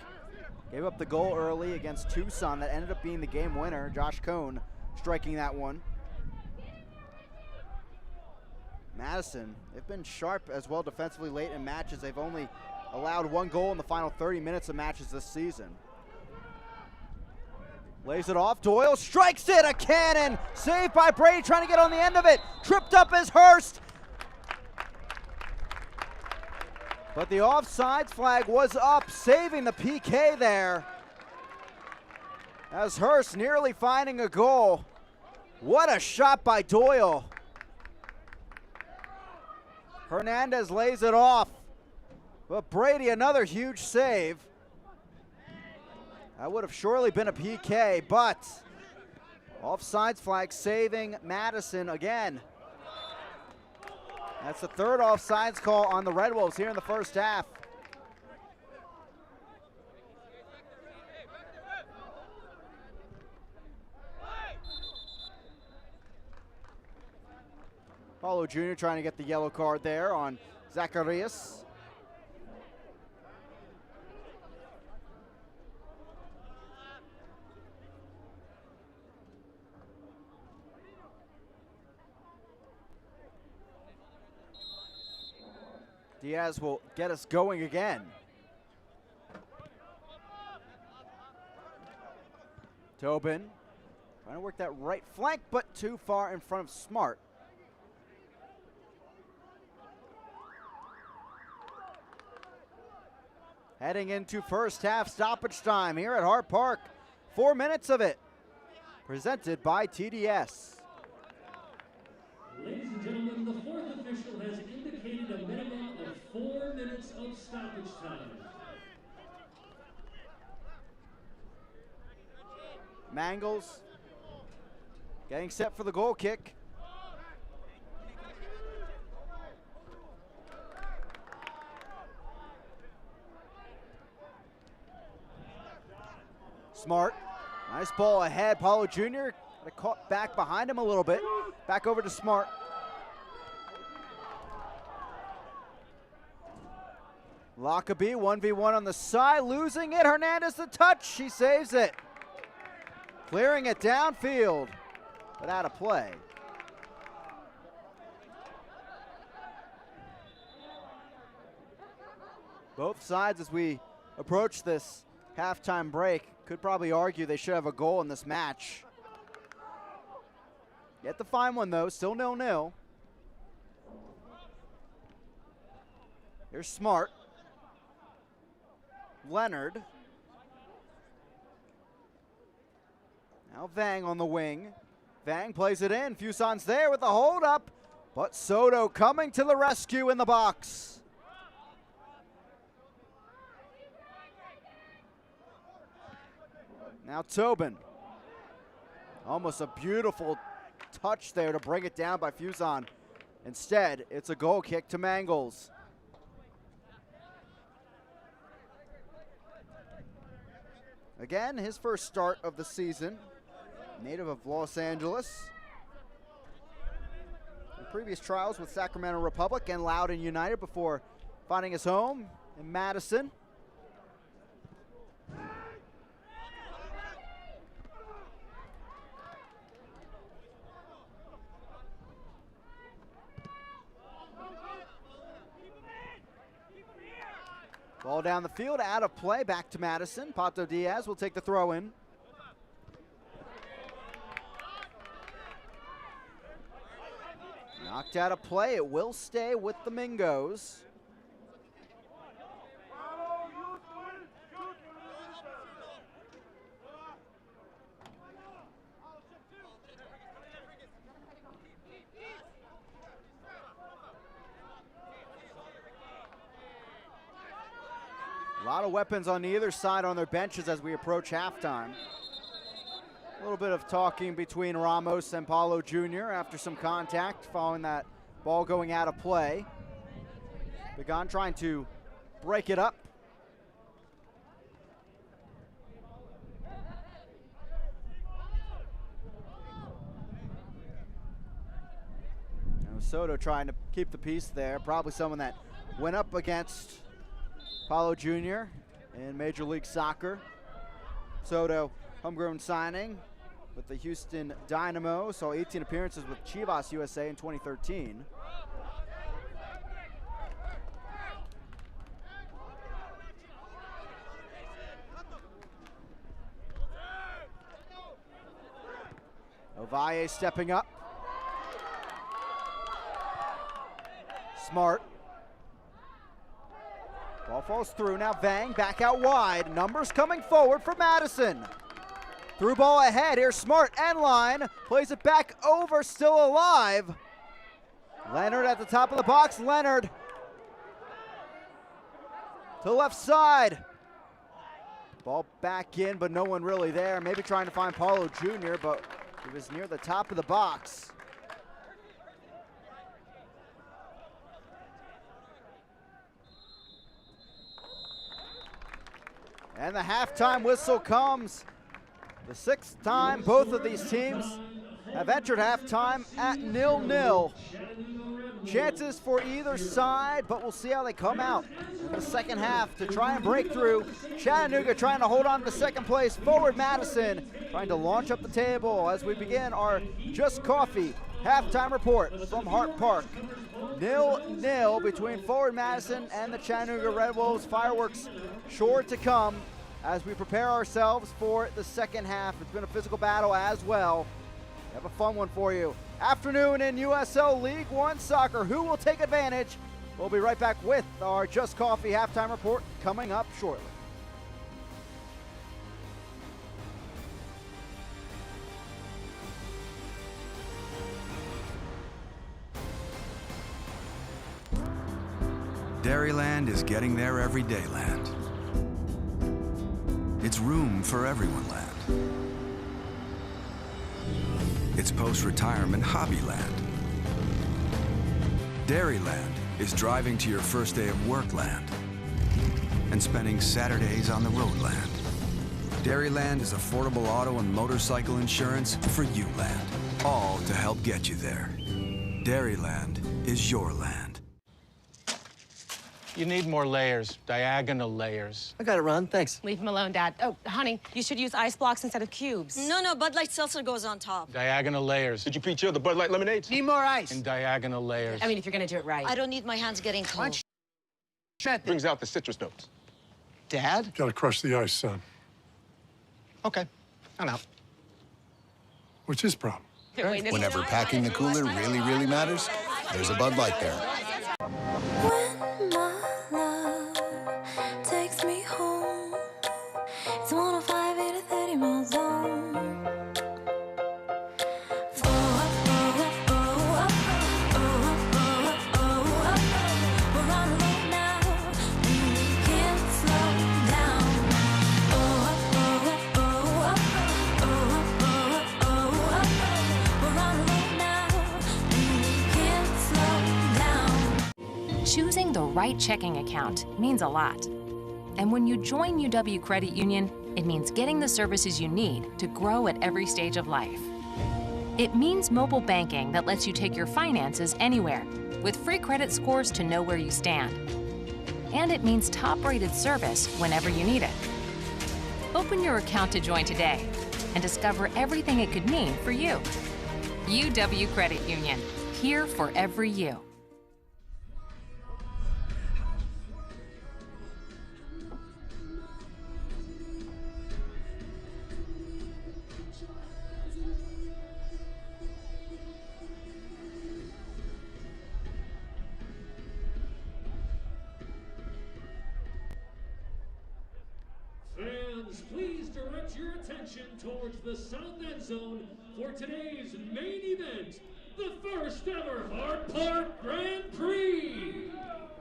Gave up the goal early against Tucson that ended up being the game winner. Josh Cohn striking that one. Madison, they've been sharp as well defensively late in matches. They've only allowed one goal in the final 30 minutes of matches this season. Lays it off, Doyle strikes it, a cannon, saved by Brady, trying to get on the end of it. Tripped up is Hurst. But the offsides flag was up, saving the PK there. As Hurst nearly finding a goal. What a shot by Doyle. Hernandez lays it off. But Brady, another huge save. That would have surely been a PK, but offsides flag saving Madison again. That's the third offsides call on the Red Wolves here in the first half. Paulo Jr. trying to get the yellow card there on Zacharias. Diaz will get us going again. Tobin trying to work that right flank, but too far in front of Smart. Heading into first half stoppage time here at Hart Park. 4 minutes of it. Presented by TDS.
Ladies and gentlemen, the fourth official has indicated a minimum of 4 minutes of stoppage time.
Mangles getting set for the goal kick. Smart, nice ball ahead. Paulo Jr. caught back behind him a little bit. Back over to Smart. Lockerbie 1v1 on the side, losing it. Hernandez the touch, she saves it. Clearing it downfield, but out of play. Both sides, as we approach this halftime break, could probably argue they should have a goal in this match. Yet to find one though, still 0-0. Here's Smart. Leonard. Now Vang on the wing. Vang plays it in. Fusan's there with the hold up, but Soto coming to the rescue in the box. Now Tobin. Almost a beautiful touch there to bring it down by Fusan. Instead, it's a goal kick to Mangles. Again, his first start of the season. Native of Los Angeles. In previous trials with Sacramento Republic and Loudoun United before finding his home in Madison. Ball down the field, out of play, back to Madison. Pato Diaz will take the throw in. Knocked out of play, it will stay with the Mingos. A lot of weapons on either side on their benches as we approach halftime. A little bit of talking between Ramos and Paulo Jr. after some contact following that ball going out of play. Began trying to break it up. Now Soto trying to keep the peace there. Probably someone that went up against Paulo Jr. in Major League Soccer. Soto, homegrown signing with the Houston Dynamo, saw 18 appearances with Chivas USA in 2013. Ovalle stepping up. Smart. Ball falls through, now Vang back out wide. Numbers coming forward for Madison. Through ball ahead, here's Smart, end line. Plays it back over, still alive. Leonard at the top of the box, Leonard. To the left side. Ball back in, but no one really there. Maybe trying to find Paulo Jr., but he was near the top of the box. And the halftime whistle comes. The sixth time both of these teams have entered halftime at 0-0. Chances for either side, but we'll see how they come out in the second half to try and break through. Chattanooga trying to hold on to second place. Forward Madison trying to launch up the table as we begin our Just Coffee halftime report from Hart Park. 0-0 between Forward Madison and the Chattanooga Red Wolves. Fireworks sure to come as we prepare ourselves for the second half. It's been a physical battle as well. We have a fun one for you. Afternoon in USL League One Soccer. Who will take advantage? We'll be right back with our Just Coffee halftime report coming up shortly.
Dairyland is getting there everyday land. It's room for everyone land. It's post-retirement hobby land. Dairyland is driving to your first day of work land and spending Saturdays on the road land. Dairyland is affordable auto and motorcycle insurance for you land, all to help get you there. Dairyland is your land.
You need more layers, diagonal layers.
I got it, Ron. Thanks.
Leave him alone, Dad. Oh, honey, you should use ice blocks instead of cubes.
No, Bud Light Seltzer goes on top.
Diagonal layers.
Did you pre-chill the Bud Light lemonades?
Need more ice.
And diagonal layers.
I mean, if you're gonna do it right.
I don't need my hands getting cold.
Brings out the citrus notes.
Dad?
Gotta crush the ice, son.
Okay, I'm out.
What's his problem?
Whenever packing the cooler really matters, there's a Bud Light there.
When my love takes me home, it's 105 in a 30 mile zone. We're on the road now, and we can't slow down. We're on the road now, and we can't slow down.
Choosing the right checking account means a lot. And when you join UW Credit Union, it means getting the services you need to grow at every stage of life. It means mobile banking that lets you take your finances anywhere, with free credit scores to know where you stand. And it means top-rated service whenever you need it. Open your account to join today and discover everything it could mean for you. UW Credit Union, here for every you.
Fans, please direct your attention towards the south end zone for today's main event, the first ever Hart Park Grand Prix.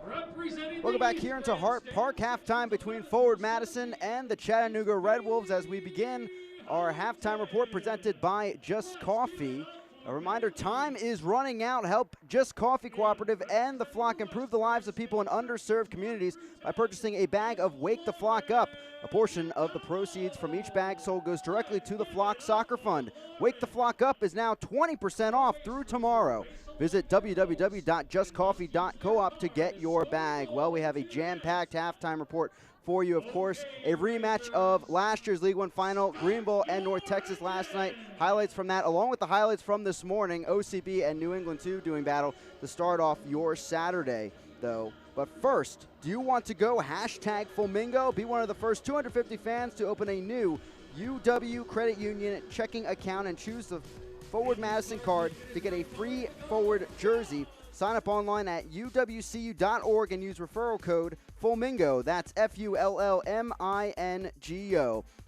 Representing
Welcome back here into Hart Park, halftime between Forward Madison and the Chattanooga Red Wolves as we begin our halftime report presented by Just Coffee. A reminder, time is running out. Help Just Coffee Cooperative and the Flock improve the lives of people in underserved communities by purchasing a bag of Wake the Flock Up. A portion of the proceeds from each bag sold goes directly to the Flock Soccer Fund. Wake the Flock Up is now 20% off through tomorrow. Visit www.justcoffee.coop to get your bag. Well, we have a jam-packed halftime report for you, of course. A rematch of last year's League One final, Greenville and North Texas last night. Highlights from that, along with the highlights from this morning, OCB and New England 2 doing battle to start off your Saturday, though. But first, do you want to go #Flamingo? Be one of the first 250 fans to open a new UW Credit Union checking account and choose the Forward Madison card to get a free Forward jersey. Sign up online at uwcu.org and use referral code Flamingo. That's FULLMINGO.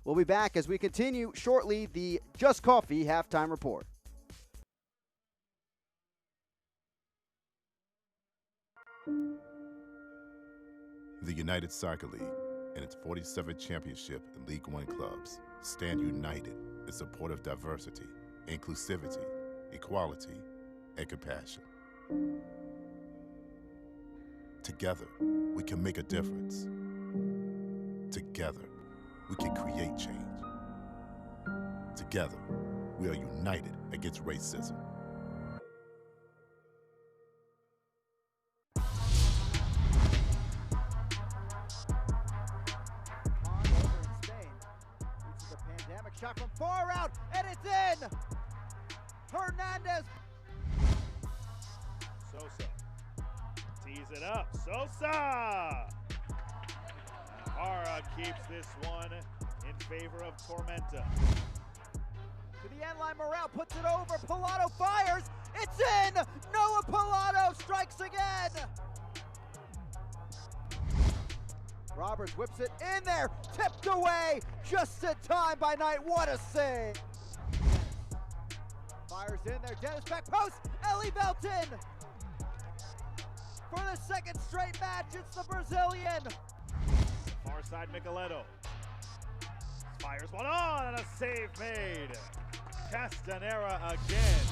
We'll be back as we continue shortly the Just Coffee halftime report.
The United Soccer League and its 47th championship in League One clubs stand united in support of diversity, inclusivity, equality, and compassion. Together, we can make a difference. Together, we can create change. Together, we are united against racism.
shot from far out, and it's in! Hernandez.
Sosa tees it up. Sosa! Hara keeps this one in favor of Tormenta.
To the end line, Morel puts it over. Pilato fires. It's in! Noah Pilato strikes again! Roberts whips it in there. Tipped away. Just in time by Knight. What a save! Fires in there. Dennis back post. Ellie Belton! For the second straight match, it's the Brazilian.
Far side, Micheletto. Fires one on and a save made. Castanera again.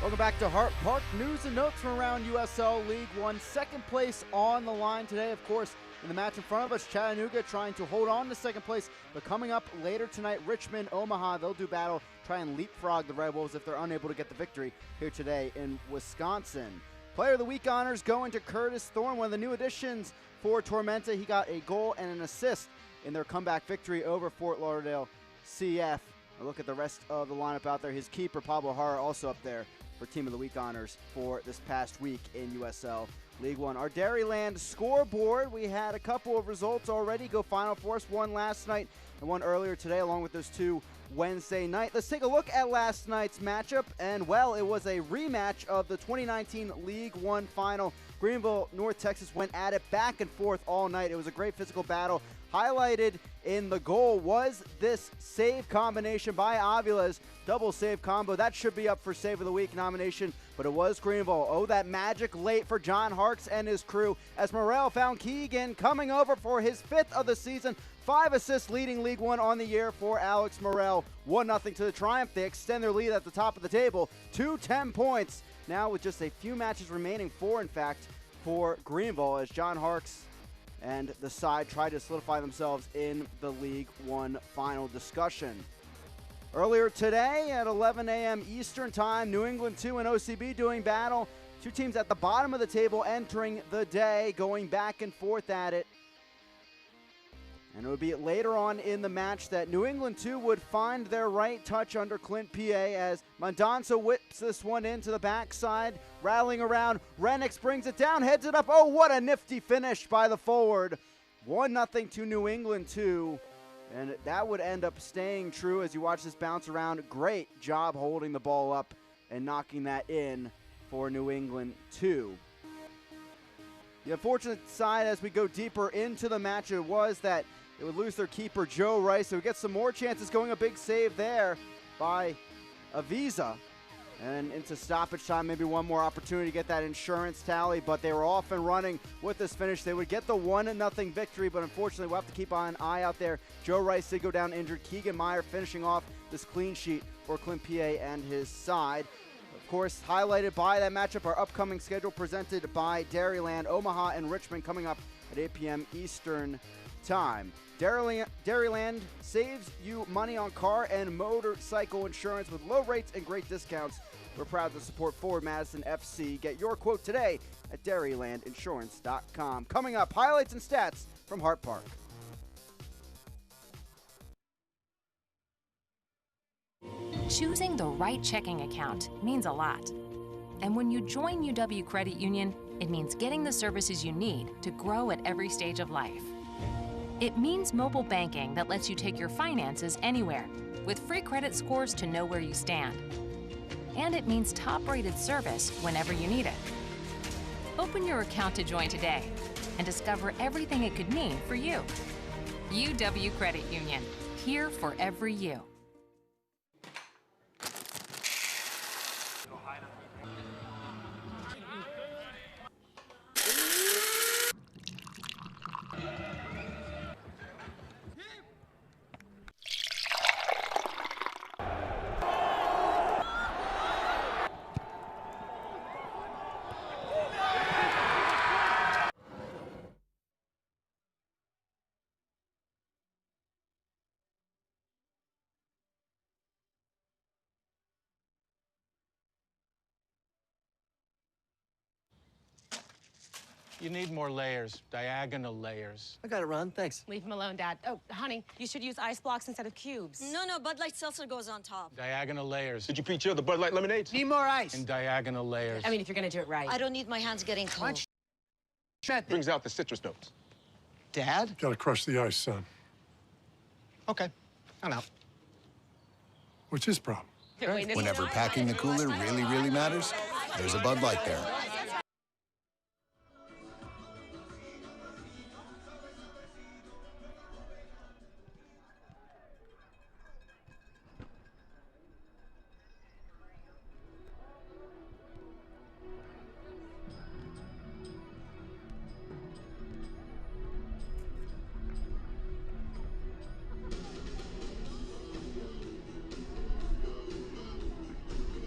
Welcome back to Hart Park. News and notes from around USL League One. Second place on the line today, of course, in the match in front of us. Chattanooga trying to hold on to second place, but coming up later tonight, Richmond, Omaha, they'll do battle, try and leapfrog the Red Wolves if they're unable to get the victory here today in Wisconsin. Player of the Week honors going to Curtis Thorne, one of the new additions for Tormenta. He got a goal and an assist in their comeback victory over Fort Lauderdale CF. A look at the rest of the lineup out there. His keeper, Pablo Hara, also up there for Team of the Week honors for this past week in USL League One. Our Dairyland scoreboard, we had a couple of results already go final for us. One last night and one earlier today, along with those two Wednesday night. Let's take a look at last night's matchup, and well, it was a rematch of the 2019 League One final. Greenville, North Texas went at it back and forth all night. It was a great physical battle. Highlighted in the goal was this save combination by Avila's double save combo. That should be up for Save of the Week nomination, but it was Greenville. Oh, that magic late for John Harks and his crew as Morel found Keegan coming over for his 5th of the season. 5 assists leading League One on the year for Alex Morel. 1-0 to the Triumph. They extend their lead at the top of the table to 10 points. Now with just a few matches remaining, 4 in fact, for Greenville as John Harks and the side try to solidify themselves in the League One final discussion. Earlier today at 11 a.m. Eastern Time, New England 2 and OCB doing battle. Two teams at the bottom of the table entering the day, going back and forth at it. And it would be later on in the match that New England 2 would find their right touch under Clint PA as Mendonça whips this one into the backside, rattling around. Renix brings it down, heads it up. Oh, what a nifty finish by the forward. 1-0 to New England 2. And that would end up staying true as you watch this bounce around. Great job holding the ball up and knocking that in for New England 2. The unfortunate side as we go deeper into the match, it was that they would lose their keeper, Joe Rice. So we get some more chances going. A big save there by Avisa. And into stoppage time, maybe one more opportunity to get that insurance tally, but they were off and running with this finish. They would get the 1-0 victory, but unfortunately we'll have to keep an eye out there. Joe Rice did go down injured. Keegan Meyer finishing off this clean sheet for Clint PA and his side. Of course, highlighted by that matchup, our upcoming schedule presented by Dairyland, Omaha and Richmond coming up at 8 p.m. Eastern Time. Dairyland saves you money on car and motorcycle insurance with low rates and great discounts. We're proud to support Forward Madison FC. Get your quote today at dairylandinsurance.com. Coming up, highlights and stats from Hart Park.
Choosing the right checking account means a lot. And when you join UW Credit Union, it means getting the services you need to grow at every stage of life. It means mobile banking that lets you take your finances anywhere, with free credit scores to know where you stand. And it means top-rated service whenever you need it. Open your account to join today and discover everything it could mean for you. UW Credit Union, here for every you.
You need more layers, diagonal layers.
I got it, Ron. Thanks.
Leave him alone, Dad. Oh, honey, you should use ice blocks instead of cubes.
No, Bud Light Seltzer goes on top.
Diagonal layers.
Did you pre-chill the Bud Light lemonades?
Need more ice.
And diagonal layers.
I mean, if you're gonna do it right.
I don't need my hands getting cold.
Brings out the citrus notes.
Dad?
Gotta crush the ice, son.
Okay, I'm out.
What's his problem?
Whenever packing the cooler really matters, there's a Bud Light there.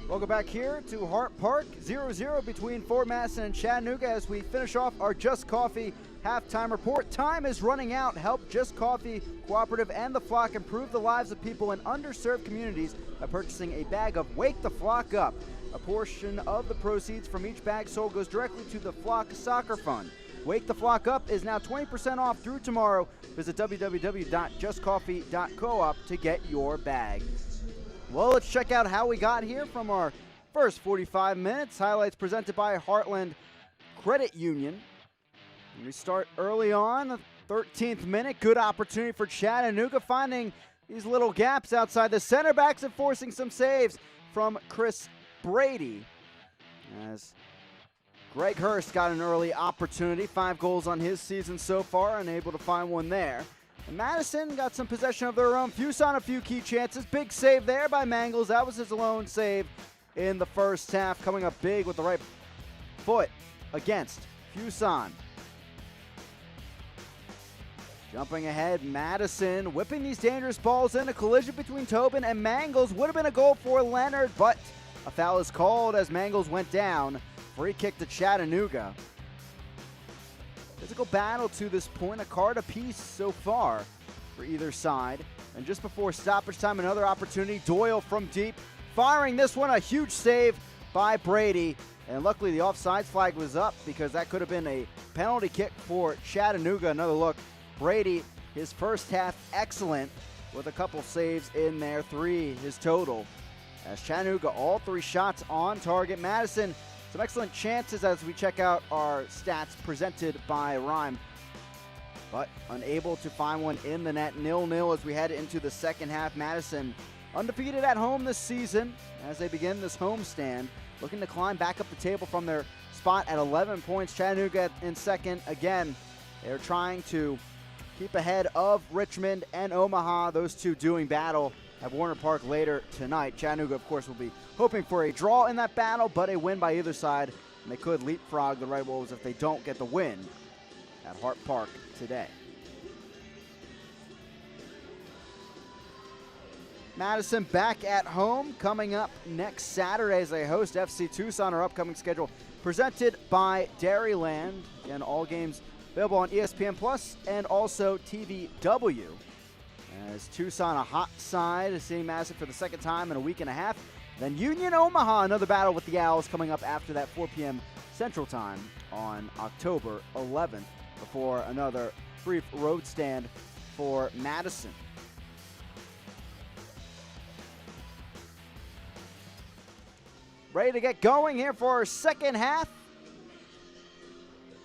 Welcome back here to Hart Park, 0-0 between Forward Madison and Chattanooga as we finish off our Just Coffee halftime report. Time is running out. Help Just Coffee Cooperative and the Flock improve the lives of people in underserved communities by purchasing a bag of Wake the Flock Up. A portion of the proceeds from each bag sold goes directly to the Flock Soccer Fund. Wake the Flock Up is now 20% off through tomorrow. Visit www.justcoffee.coop to get your bag. Well, let's check out how we got here from our first 45 minutes. Highlights presented by Heartland Credit Union. And we start early on, the 13th minute. Good opportunity for Chattanooga, finding these little gaps outside the center backs and forcing some saves from Chris Brady. As Greg Hurst got an early opportunity, 5 goals on his season so far, unable to find one there. And Madison got some possession of their own. Fuson a few key chances. Big save there by Mangles. That was his lone save in the first half. Coming up big with the right foot against Fuson. Jumping ahead, Madison whipping these dangerous balls in. A collision between Tobin and Mangles. Would have been a goal for Leonard, but a foul is called as Mangles went down. Free kick to Chattanooga. Physical battle to this point, a card apiece so far for either side. And just before stoppage time, another opportunity. Doyle from deep, firing this one, a huge save by Brady. And luckily the offsides flag was up because that could have been a penalty kick for Chattanooga. Another look, Brady, his first half excellent with a couple saves in there, 3 his total. As Chattanooga, all 3 shots on target. Madison, some excellent chances as we check out our stats presented by Rhyme, but unable to find one in the net. 0-0 as we head into the second half. Madison undefeated at home this season as they begin this homestand, looking to climb back up the table from their spot at 11 points. Chattanooga in second. Again, they're trying to keep ahead of Richmond and Omaha, those two doing battle at Warner Park later tonight. Chattanooga, of course, will be hoping for a draw in that battle, but a win by either side, and they could leapfrog the Red Wolves if they don't get the win at Hart Park today. Madison back at home coming up next Saturday as they host FC Tucson. Our upcoming schedule presented by Dairyland. Again, all games available on ESPN Plus and also TVW. As Tucson, a hot side, seeing Madison for the second time in a week and a half. Then Union Omaha, another battle with the Owls coming up after that 4 p.m. Central Time on October 11th before another brief road stand for Madison. Ready to get going here for our second half.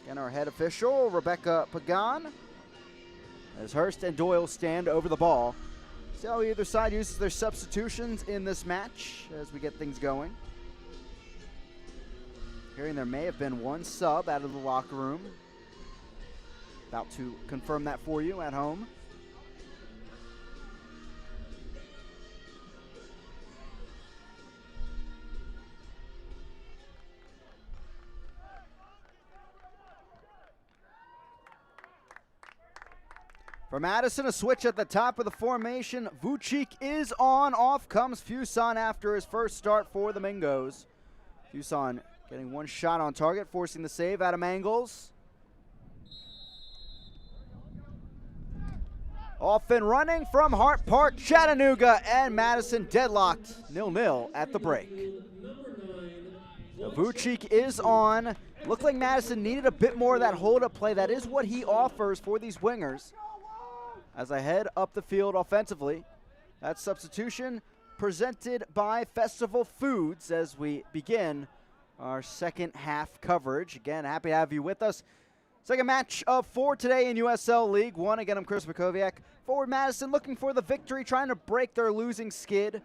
And our head official, Rebecca Pagan, as Hurst and Doyle stand over the ball. See how either side uses their substitutions in this match as we get things going. Hearing there may have been one sub out of the locker room. About to confirm that for you at home. For Madison, a switch at the top of the formation. Vucic is on. Off comes Fuson after his first start for the Mingos. Fuson getting one shot on target, forcing the save out of Mangles. Off and running from Hart Park, Chattanooga and Madison deadlocked 0-0 at the break. Vucic is on. Looked like Madison needed a bit more of that hold-up play. That is what he offers for these wingers. As I head up the field offensively, that substitution presented by Festival Foods as we begin our second half coverage. Again, happy to have you with us. Second match of 4 today in USL League 1. Again, I'm Chris Makoviak. Forward Madison looking for the victory, trying to break their losing skid.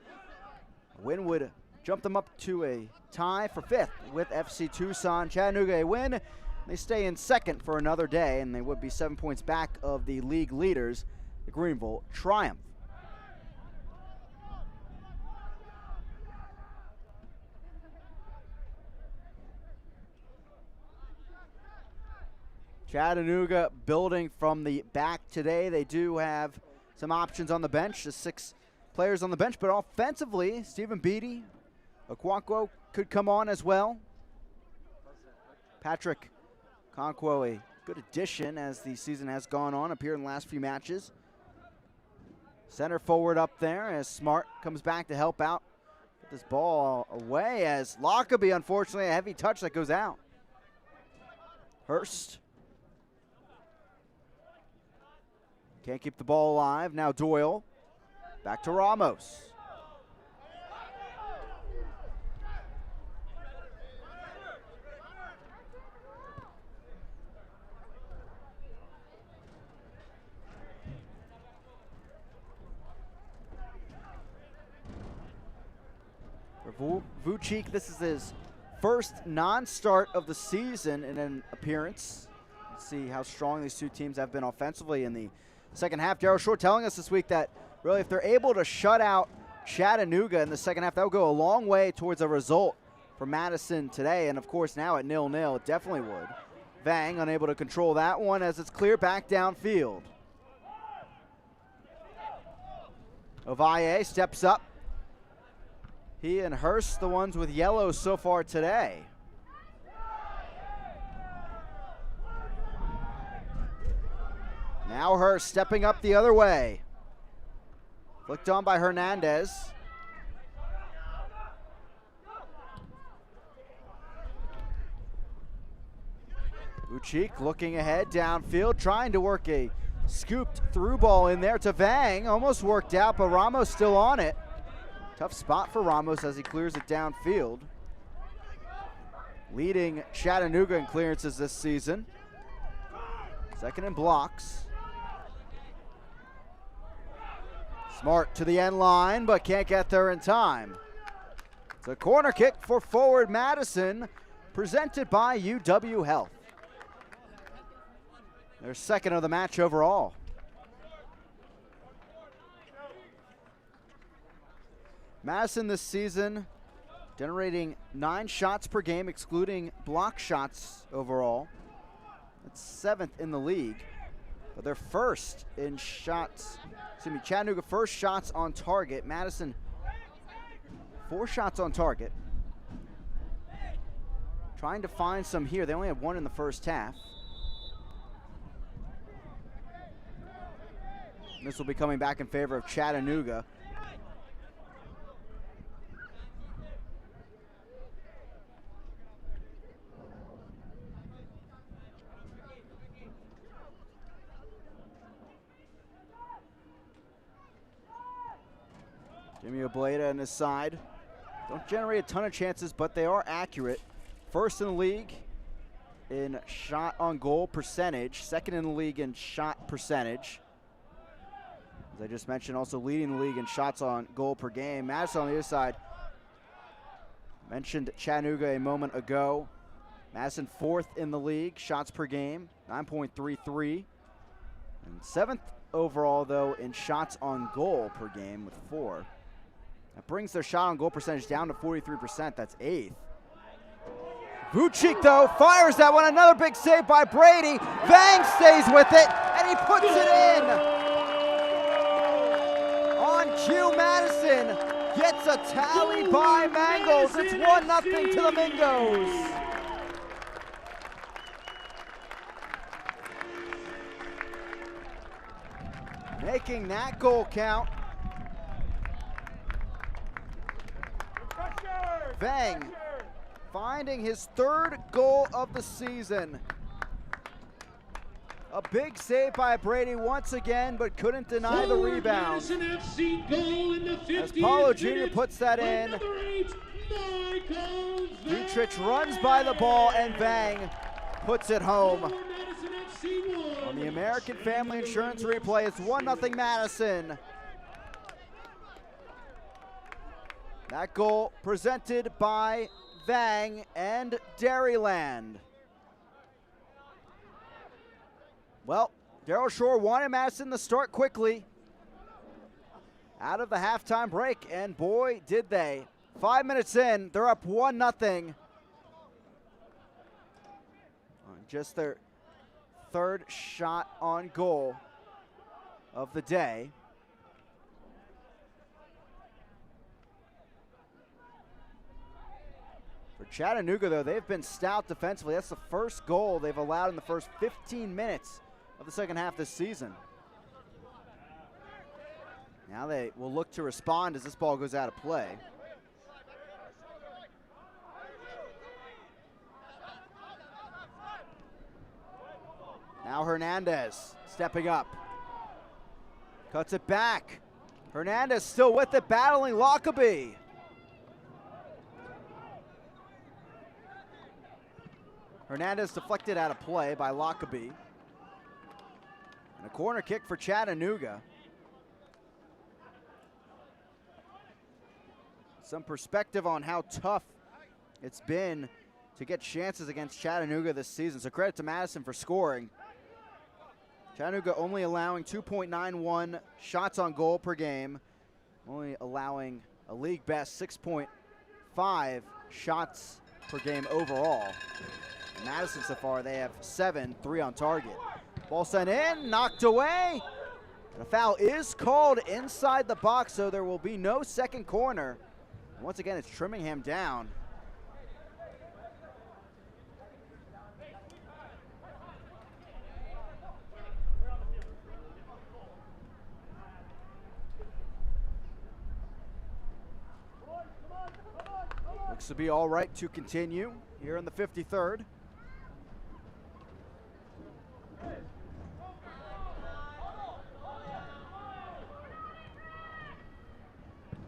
A win would jump them up to a tie for 5th with FC Tucson. Chattanooga a win. They stay in 2nd for another day, and they would be 7 points back of the league leaders, the Greenville Triumph. Chattanooga building from the back today. They do have some options on the bench, just 6 players on the bench, but offensively, Stephen Beatty, Okonkwo could come on as well. Patrick Okonkwo, a good addition as the season has gone on, appeared in the last few matches. Center forward up there as Smart comes back to help out. Get this ball away as Lockerbie, unfortunately, a heavy touch that goes out. Hurst. Can't keep the ball alive. Now Doyle. Back to Ramos. For Vucic, this is his first non-start of the season in an appearance. Let's see how strong these two teams have been offensively in the second half. Darryl Shore telling us this week that really if they're able to shut out Chattanooga in the second half, that will go a long way towards a result for Madison today. And of course now at 0-0, it definitely would. Vang unable to control that one as it's clear back downfield. Ovalle steps up. He and Hurst, the ones with yellow so far today. Now Hurst stepping up the other way. Flicked on by Hernandez. Vucic looking ahead downfield, trying to work a scooped through ball in there to Vang. Almost worked out, but Ramos still on it. Tough spot for Ramos as he clears it downfield. Leading Chattanooga in clearances this season. Second in blocks. Smart to the end line, but can't get there in time. It's a corner kick for forward Madison, presented by UW Health. Their second of the match overall. Madison this season generating 9 shots per game, excluding block shots overall. That's 7th in the league. But they're first in shots. Chattanooga first shots on target. Madison 4 shots on target. Trying to find some here. They only had 1 in the first half. And this will be coming back in favor of Chattanooga. Jimmy Obleda on his side. Don't generate a ton of chances, but they are accurate. First in the league in shot on goal percentage. Second in the league in shot percentage. As I just mentioned, also leading the league in shots on goal per game. Madison on the other side. Mentioned Chattanooga a moment ago. Madison 4th in the league, shots per game, 9.33. And 7th overall, though, in shots on goal per game with 4. That brings their shot on goal percentage down to 43%. That's 8th. Vucic, though, fires that one. Another big save by Brady. Vang stays with it, and he puts it in. On cue, Madison gets a tally by Mangles. It's 1-0 to the Mingos. Making that goal count. Vang finding his third goal of the season. A big save by Brady once again, but couldn't deny the rebound. As Paulo Jr. puts that in, Dietrich runs by the ball and Vang puts it home. On the American Family Insurance replay, it's 1-0 Madison. That goal presented by Vang and Dairyland. Well, Darryl Shore wanted Madison to start quickly out of the halftime break, and boy, did they. 5 minutes in, they're up 1-0. Just their third shot on goal of the day. For Chattanooga, though, they've been stout defensively. That's the first goal they've allowed in the first 15 minutes of the second half this season. Now they will look to respond as this ball goes out of play. Now Hernandez stepping up. Cuts it back. Hernandez still with it, battling Lockerbie. Hernandez deflected out of play by Lockerbie. And a corner kick for Chattanooga. Some perspective on how tough it's been to get chances against Chattanooga this season. So credit to Madison for scoring. Chattanooga only allowing 2.91 shots on goal per game, only allowing a league best 6.5 shots per game overall. Madison so far, they have 7, 3 on target. Ball sent in, knocked away. And a foul is called inside the box, so there will be no second corner. Once again, it's Trimmingham down. Looks to be all right to continue here in the 53rd.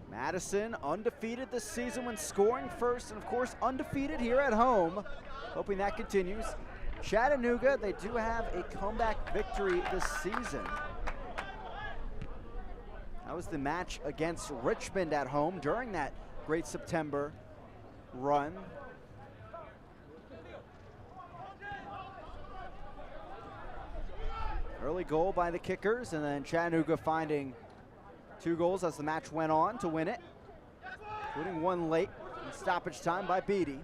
Madison undefeated this season when scoring first, and of course undefeated here at home. Hoping that continues. Chattanooga, they do have a comeback victory this season. That was the match against Richmond at home during that great September run. Early goal by the Kickers, and then Chattanooga finding 2 goals as the match went on to win it, including one late in stoppage time by Beatty.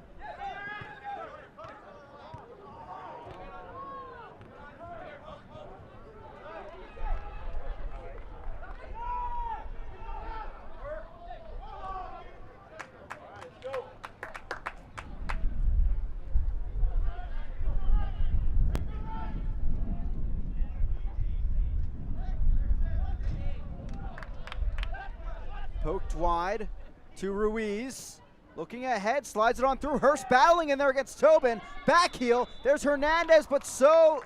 Poked wide to Ruiz. Looking ahead, slides it on through. Hurst battling in there against Tobin. Back heel. There's Hernandez, but so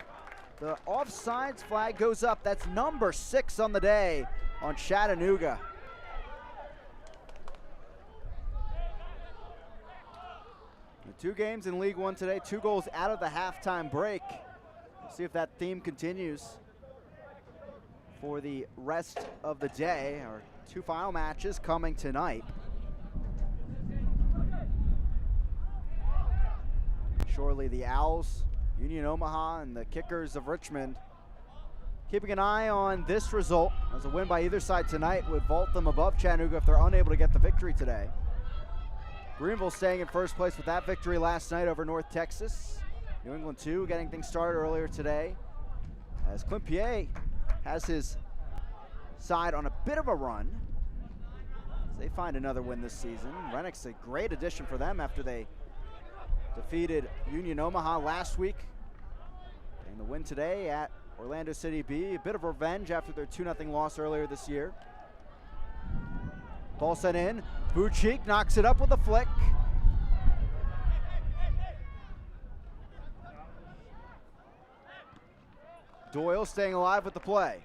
the offsides flag goes up. That's number 6 on the day on Chattanooga. The 2 games in League One today, 2 goals out of the halftime break. We'll see if that theme continues for the rest of the day. Our 2 final matches coming tonight. Surely the Owls, Union Omaha, and the Kickers of Richmond keeping an eye on this result, as a win by either side tonight would vault them above Chattanooga if they're unable to get the victory today. Greenville staying in first place with that victory last night over North Texas. New England 2 getting things started earlier today, as Clint Pierre has his side on a bit of a run. They find another win this season. Rennick's a great addition for them after they defeated Union Omaha last week. And the win today at Orlando City B, a bit of revenge after their 2-0 loss earlier this year. Ball sent in. Buchik knocks it up with a flick. Doyle staying alive with the play.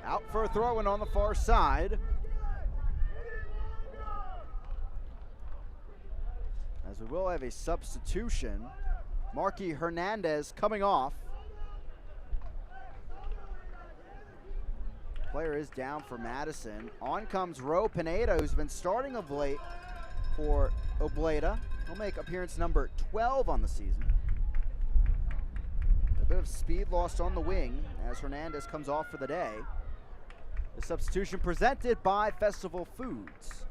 Out for a throw in on the far side. As we will have a substitution. Marky Hernandez coming off. Player is down for Madison. On comes Ro Pineda, who's been starting of late for Obleda. He'll make appearance number 12 on the season. A bit of speed lost on the wing as Hernandez comes off for the day. The substitution presented by Festival Foods.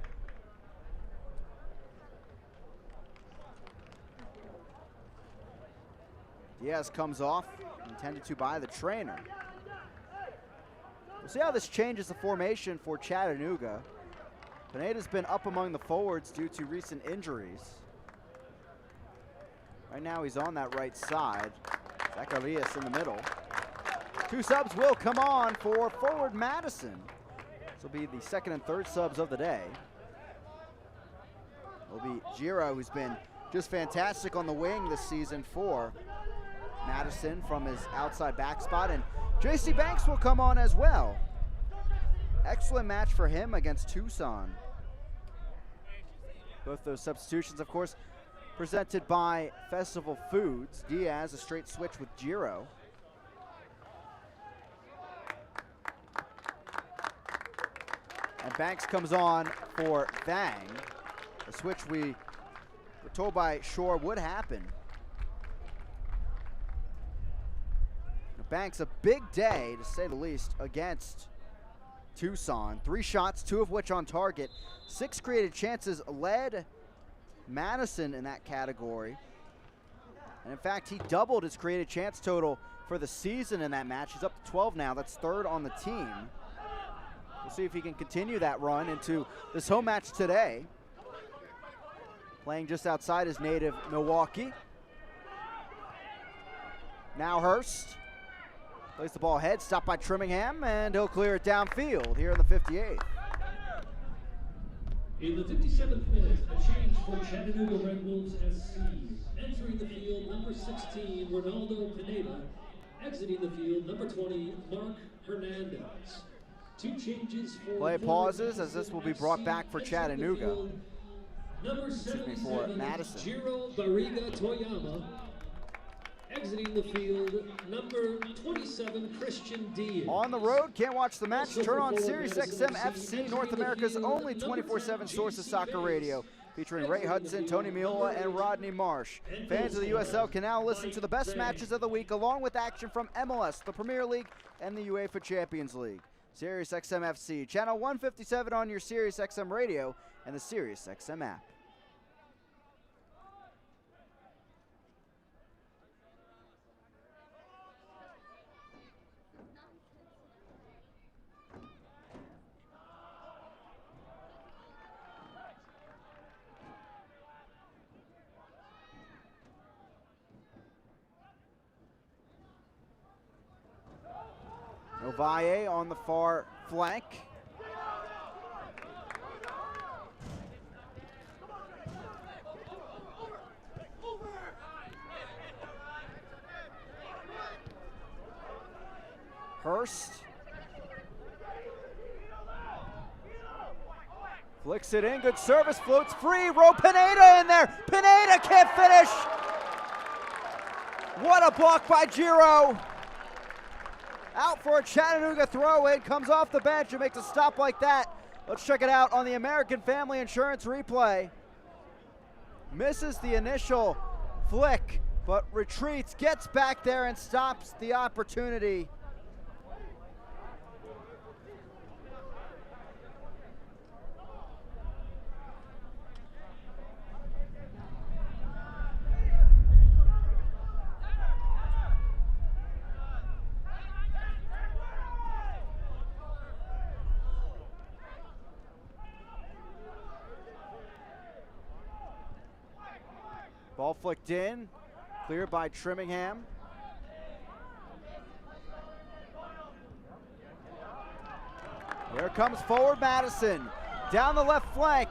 Diaz comes off, intended to by the trainer. We'll see how this changes the formation for Chattanooga. Pineda's been up among the forwards due to recent injuries. Right now he's on that right side. Zacarias in the middle. Two subs will come on for forward Madison. This will be the second and third subs of the day. It'll be Giro, who's been just fantastic on the wing this season for Madison from his outside back spot, and J.C. Banks will come on as well. Excellent match for him against Tucson. Both those substitutions, of course, presented by Festival Foods. Diaz, a straight switch with Giro. And Banks comes on for Vang. A switch we were told by Shore would happen. Banks, a big day, to say the least, against Tucson. 3 shots, 2 of which on target. 6 created chances, led Madison in that category. And in fact, he doubled his created chance total for the season in that match. He's up to 12 now. That's 3rd on the team. We'll see if he can continue that run into this home match today. Playing just outside his native Milwaukee. Now Hurst. Plays the ball ahead, stopped by Trimmingham, and he'll clear it downfield here in the 58th.
In the 57th minute, a change for Chattanooga Red Wolves SC. Entering the field, number 16, Ronaldo Pineda. Exiting the field, number 20, Mark Hernandez. 2 changes for...
Play pauses as this will be brought back for Chattanooga.
Number 77,
for Madison.
Jiro Barriga Toyama. Exiting the field, number 27, Christian Diaz.
On the road, can't watch the match? Turn on SiriusXM FC, North America's only 24/7 source of soccer radio, featuring Ray Hudson, Tony Miola, and Rodney Marsh. Fans of the USL can now listen to the best matches of the week, along with action from MLS, the Premier League, and the UEFA Champions League. SiriusXM FC, channel 157 on your SiriusXM radio and the SiriusXM app. Ovalle on the far flank. Hurst. Flicks it in, good service, floats free. Ro Pineda in there. Pineda can't finish. What a block by Giro. Out for a Chattanooga throw-in, comes off the bench and makes a stop like that. Let's check it out on the American Family Insurance replay. Misses the initial flick, but retreats, gets back there and stops the opportunity. Ball flicked in, cleared by Trimmingham. Here comes forward Madison, down the left flank.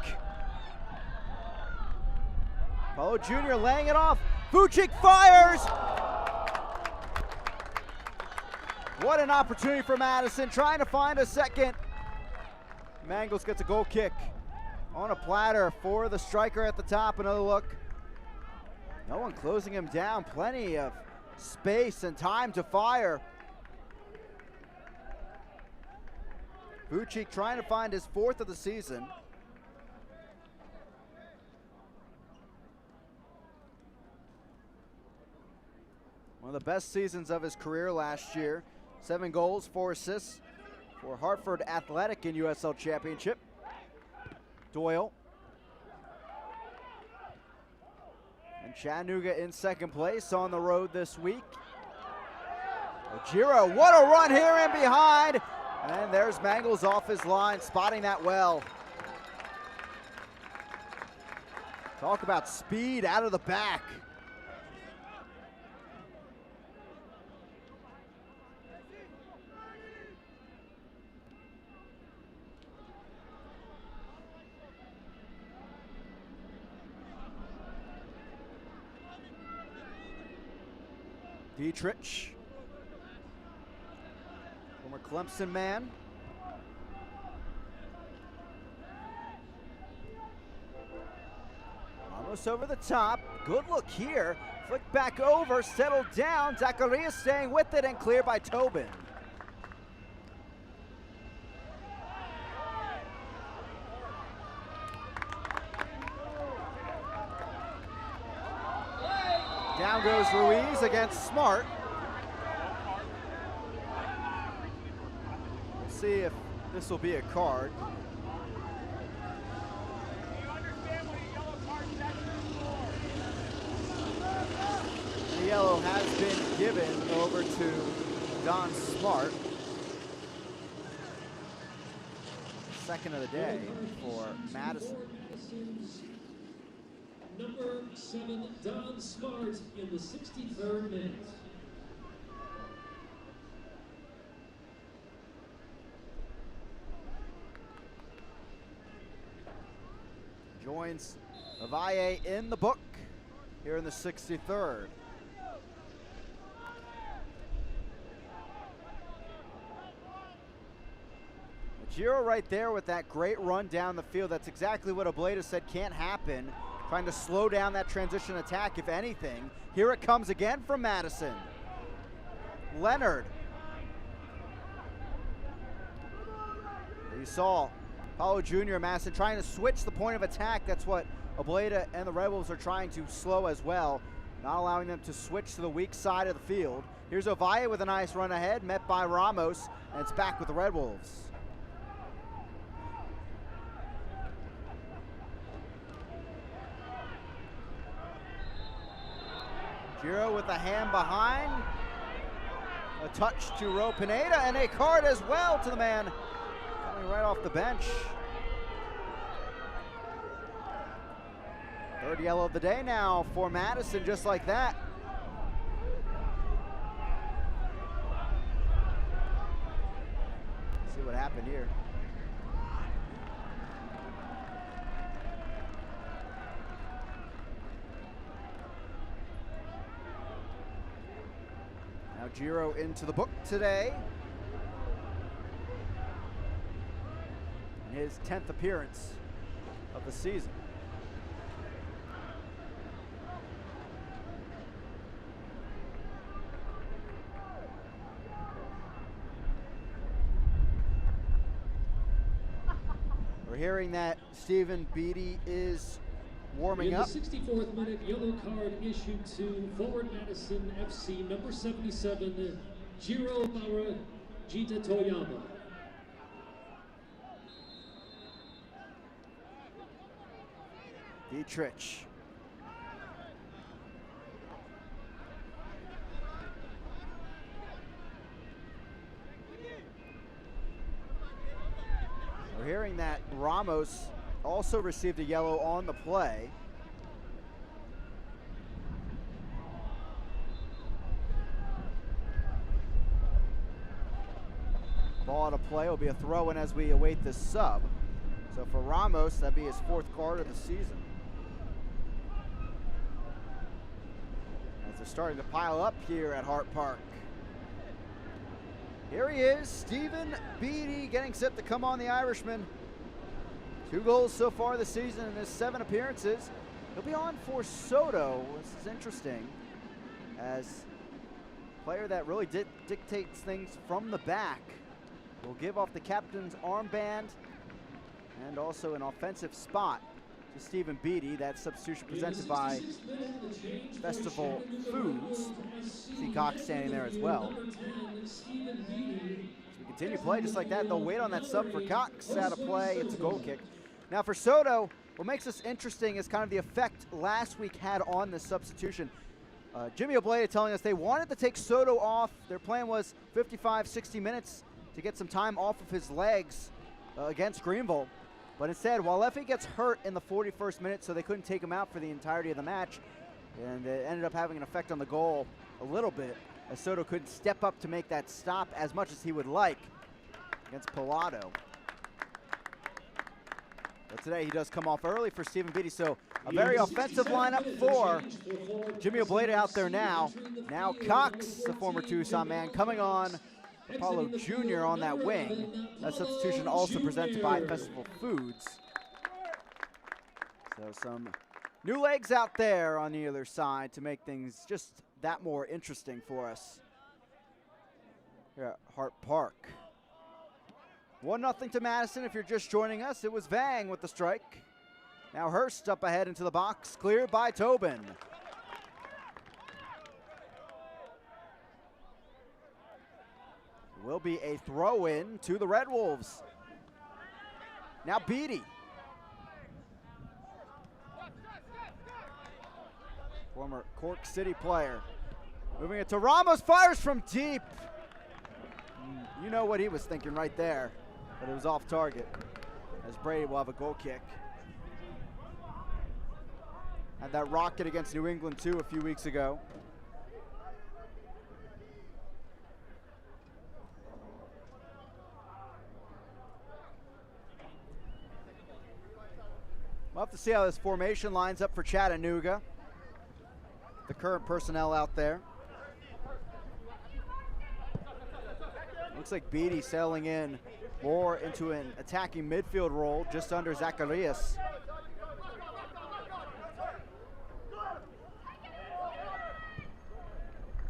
Paulo Jr. laying it off. Vucic fires! What an opportunity for Madison, trying to find a second. Mangles gets a goal kick on a platter for the striker at the top. Another look. No one closing him down. Plenty of space and time to fire. Vucic trying to find his 4th of the season. One of the best seasons of his career last year. 7 goals, 4 assists for Hartford Athletic in USL Championship. Doyle. And Chattanooga in 2nd place on the road this week. Ojiro, what a run here in behind. And there's Mangles off his line, spotting that well. Talk about speed out of the back. Dietrich, former Clemson man. Almost over the top. Good look here. Flick back over, settled down. Zacharias staying with it and cleared by Tobin. Down goes Ruiz against Smart. We'll see if this will be a card. The yellow has been given over to Don Smart. 2nd of the day for Madison.
Number 7, Don Smart in the 63rd minute.
Joins Avaye in the book here in the 63rd. Giro right there with that great run down the field. That's exactly what Obleda said can't happen. Trying to slow down that transition attack, if anything. Here it comes again from Madison. Leonard. You saw Paulo Jr. and Madison trying to switch the point of attack. That's what Obleda and the Red Wolves are trying to slow as well. Not allowing them to switch to the weak side of the field. Here's Ovalle with a nice run ahead, met by Ramos, and it's back with the Red Wolves. Giro with a hand behind. A touch to Ro Pineda and a card as well to the man coming right off the bench. 3rd yellow of the day now for Madison, just like that. Let's see what happened here. Now Giro into the book today. In his 10th appearance of the season. We're hearing that Stephen Beatty is warming up.
In the 64th minute, yellow card issued to forward Madison FC number 77, Jiro Maura Jita Toyama.
Dietrich. We're hearing that Ramos also received a yellow on the play. Ball out of play will be a throw-in as we await the sub. So for Ramos, that'd be his 4th card of the season. As they're starting to pile up here at Hart Park. Here he is, Stephen Beatty, getting set to come on, the Irishman. 2 goals so far this season in his 7 appearances. He'll be on for Soto. This is interesting, as a player that really dictates things from the back. Will give off the captain's armband and also an offensive spot to Stephen Beatty. That substitution presented by Festival Foods. See Cox standing there as well. As we continue play just like that, they'll wait on that sub for Cox. Out of play, it's a goal kick. Now for Soto, what makes this interesting is kind of the effect last week had on this substitution. Jimmy Obleda telling us they wanted to take Soto off. Their plan was 55, 60 minutes to get some time off of his legs against Greenville. But instead, Walefi gets hurt in the 41st minute, so they couldn't take him out for the entirety of the match. And it ended up having an effect on the goal a little bit, as Soto couldn't step up to make that stop as much as he would like against Pilato. But today he does come off early for Stephen Beatty, so a very offensive lineup for Jimmy Obleda out there now. Now Cox, the former Tucson man, coming on. Apollo Jr. on that wing. That substitution also presented by Festival Foods. So some new legs out there on the other side to make things just that more interesting for us here at Hart Park. 1-0 to Madison. If you're just joining us, it was Vang with the strike. Now Hurst up ahead into the box, cleared by Tobin. Will be a throw-in to the Red Wolves. Now Beatty. Former Cork City player. Moving it to Ramos, fires from deep. You know what he was thinking right there, but it was off target, as Brady will have a goal kick. Had that rocket against New England too a few weeks ago. We'll have to see how this formation lines up for Chattanooga. The current personnel out there. Looks like Beatty settling in more into an attacking midfield role just under Zacharias.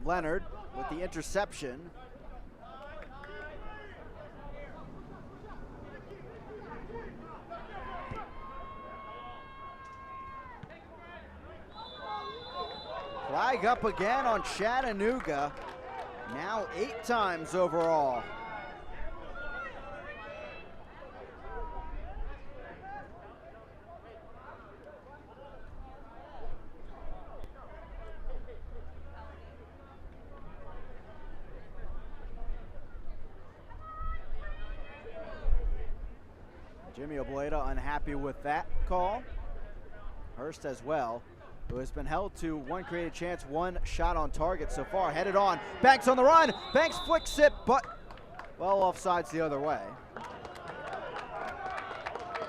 Leonard with the interception. Flag up again on Chattanooga. Now 8 times overall. Jimmy Obleda unhappy with that call. Hurst as well, who has been held to 1 created chance, 1 shot on target so far. Headed on, Banks on the run. Banks flicks it, but well offsides the other way.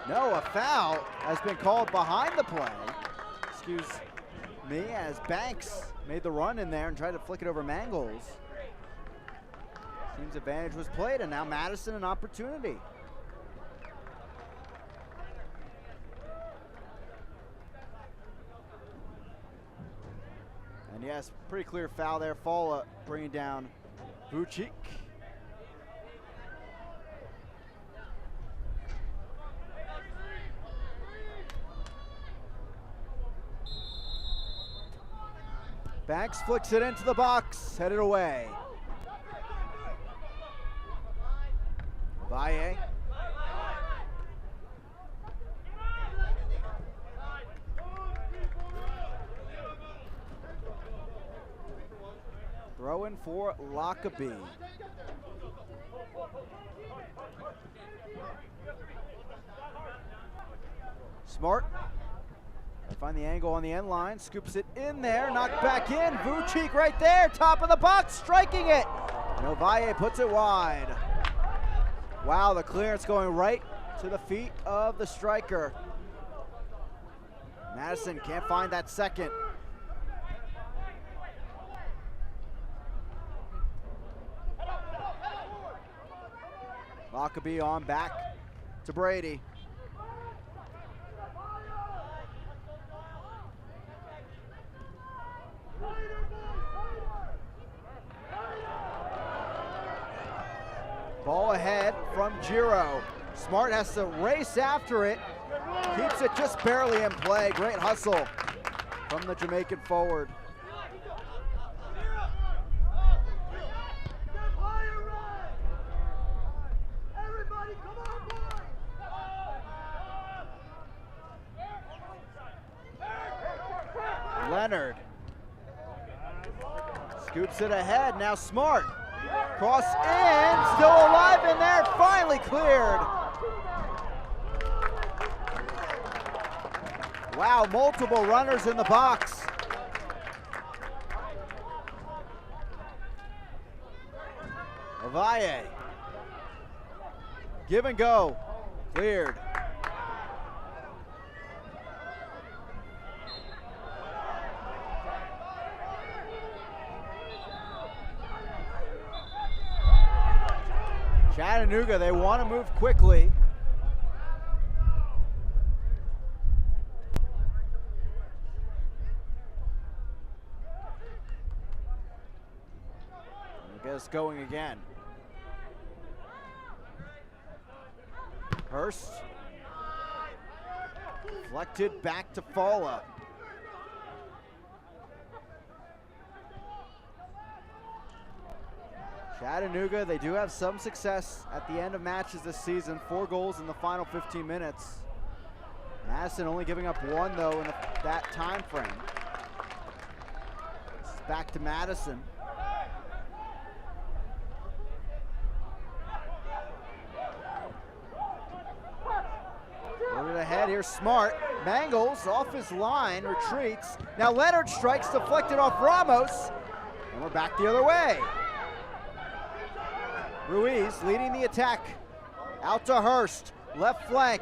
No, a foul has been called behind the play. Excuse me, as Banks made the run in there and tried to flick it over Mangles. Team's advantage was played, and now Madison an opportunity. And yes, pretty clear foul there. Falla bringing down Vucic. Banks flicks it into the box, headed away. Valle. Throw-in for Lockerbie. Smart. Find the angle on the end line, scoops it in there, knocked back in. Vucic right there, top of the box, striking it. And Ovalle puts it wide. Wow, the clearance going right to the feet of the striker. Madison can't find that second. Lockerbie on back to Brady. Ball ahead from Giro. Smart has to race after it. Keeps it just barely in play. Great hustle from the Jamaican forward. Leonard scoops it ahead. Now Smart. Cross in, still alive in there, finally cleared. Wow, multiple runners in the box. Ovalle. Give and go, cleared. Chattanooga, they want to move quickly. I guess going again. Hurst. Deflected back to Falla. Chattanooga, they do have some success at the end of matches this season. 4 goals in the final 15 minutes. Madison only giving up 1 though in that time frame. This is back to Madison. Loaded ahead, here's Smart. Mangles off his line, retreats. Now Leonard strikes, deflected off Ramos. And we're back the other way. Ruiz leading the attack. Out to Hurst, left flank.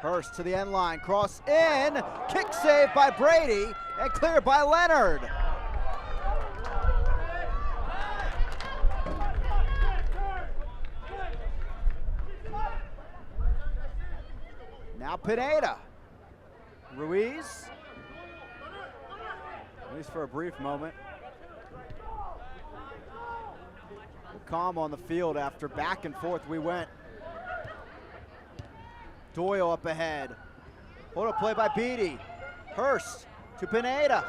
Hurst to the end line, cross in, kick save by Brady, and cleared by Leonard. Now Pineda. Ruiz, at least for a brief moment. Calm on the field after back and forth we went. Doyle up ahead. Hold up play by Beatty. Hurst to Pineda.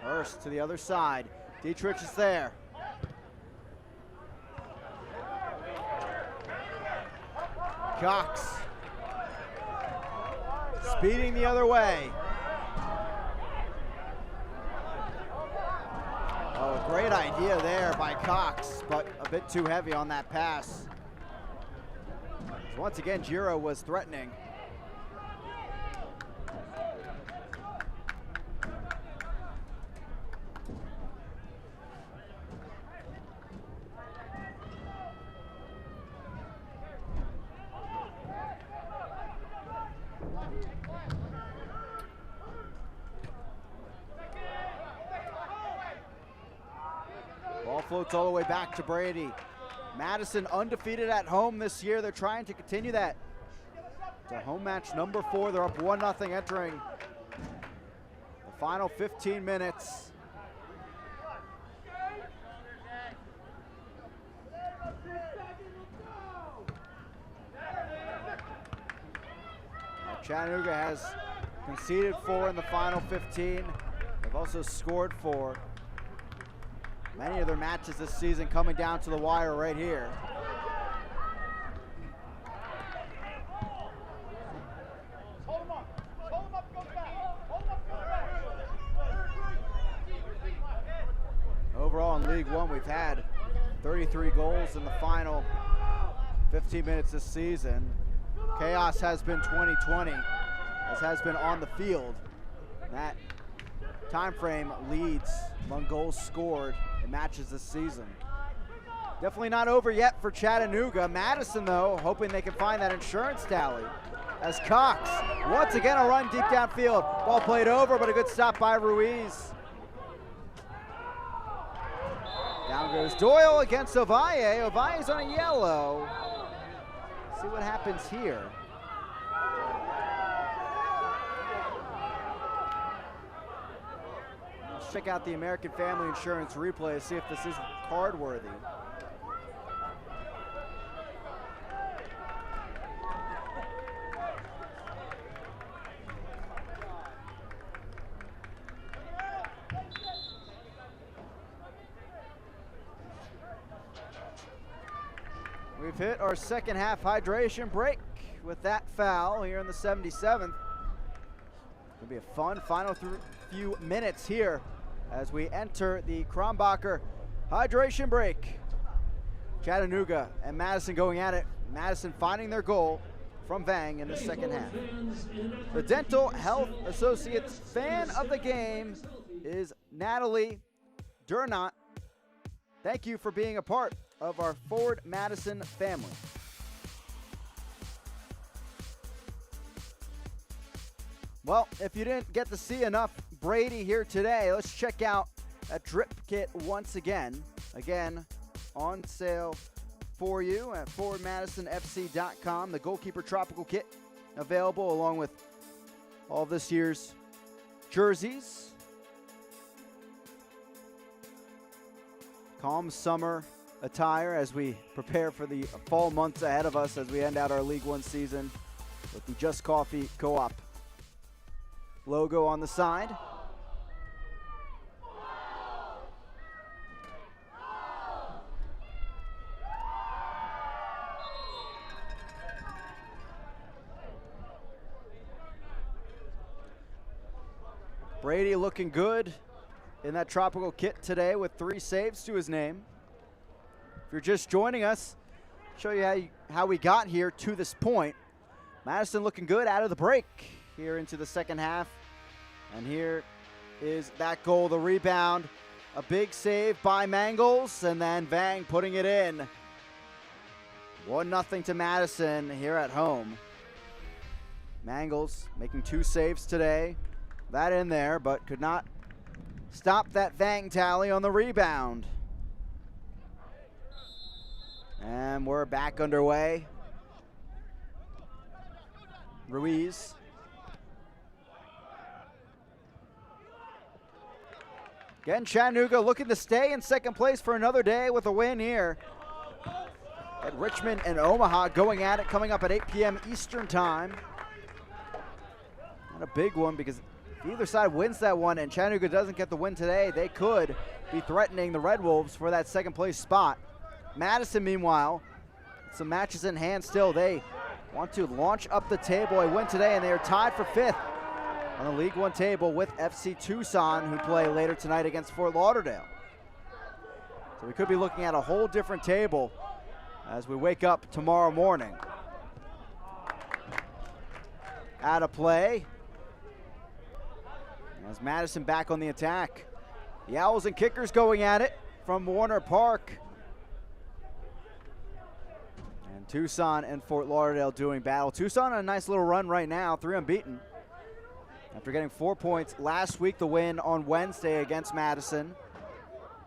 Hurst to the other side. Dietrich is there. Cox. Speeding the other way. Oh, great idea there by Cox, but a bit too heavy on that pass. Once again, Giro was threatening. Floats all the way back to Brady. Madison undefeated at home this year. They're trying to continue that. It's a home match number 4. They're up 1-0 entering the final 15 minutes. Chattanooga has conceded 4 in the final 15. They've also scored 4. Many of their matches this season coming down to the wire right here. Overall in League One, we've had 33 goals in the final 15 minutes this season. Chaos has been 20-20, as has been on the field. That time frame leads among goals scored in matches this season. Definitely not over yet for Chattanooga. Madison, though, hoping they can find that insurance tally. As Cox, once again, a run deep downfield. Ball played over, but a good stop by Ruiz. Down goes Doyle against Ovalle. Ovalle's on a yellow. See what happens here. Let's check out the American Family Insurance replay to see if this is card worthy. We've hit our second half hydration break with that foul here in the 77th. It'll be a fun final few minutes here as we enter the Kronbacher hydration break. Chattanooga and Madison going at it. Madison finding their goal from Vang in the second half. The Dental Health Associates fan of the game is Natalie Durnant. Thank you for being a part of our Forward Madison family. Well, if you didn't get to see enough Brady here today, let's check out a drip kit once again. Again, on sale for you at forwardmadisonfc.com. The Goalkeeper Tropical Kit available along with all this year's jerseys. Calm summer attire as we prepare for the fall months ahead of us as we end out our League One season with the Just Coffee Co-op logo on the side. Brady looking good in that tropical kit today with 3 saves to his name. If you're just joining us, show you how we got here to this point. Madison looking good out of the break here into the second half. And here is that goal, the rebound. A big save by Mangles, and then Vang putting it in. 1-0 to Madison here at home. Mangles making 2 saves today. That in there, but could not stop that Vang tally on the rebound. And we're back underway. Ruiz. Again, Chattanooga looking to stay in second place for another day with a win here. At Richmond and Omaha going at it, coming up at 8 p.m. Eastern time. Not a big one because if either side wins that one and Chattanooga doesn't get the win today, they could be threatening the Red Wolves for that second place spot. Madison, meanwhile, some matches in hand still. They want to launch up the table. A win today, and they are tied for 5th on the League One table with FC Tucson, who play later tonight against Fort Lauderdale. So we could be looking at a whole different table as we wake up tomorrow morning. Out of play. As Madison back on the attack. The Owls and Kickers going at it from Warner Park. And Tucson and Fort Lauderdale doing battle. Tucson on a nice little run right now, 3 unbeaten. After getting 4 points last week, the win on Wednesday against Madison.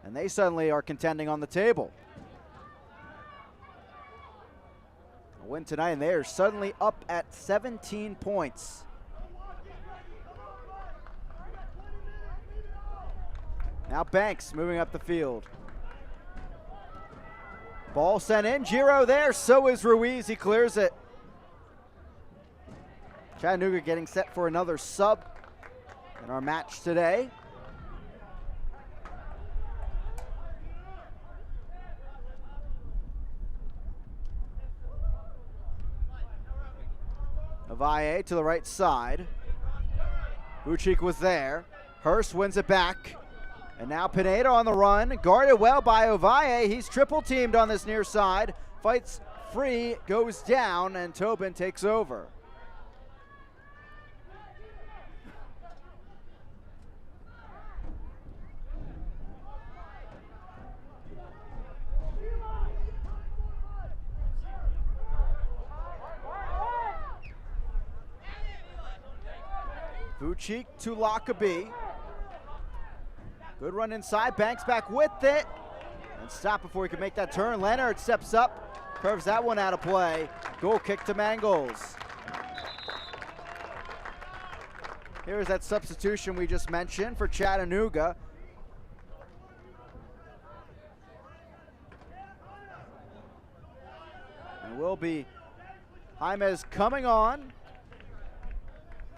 And they suddenly are contending on the table. A win tonight, and they are suddenly up at 17 points. Now Banks moving up the field. Ball sent in, Giro there, so is Ruiz, he clears it. Chattanooga getting set for another sub in our match today. Avaye to the right side. Buchik was there. Hurst wins it back. And now Pineda on the run, guarded well by Ovalle. He's triple teamed on this near side. Fights free, goes down, and Tobin takes over. Vucic to Lockerbie. Good run inside, Banks back with it. And stop before he can make that turn. Leonard steps up, curves that one out of play. Goal kick to Mangles. Here's that substitution we just mentioned for Chattanooga. And will be James coming on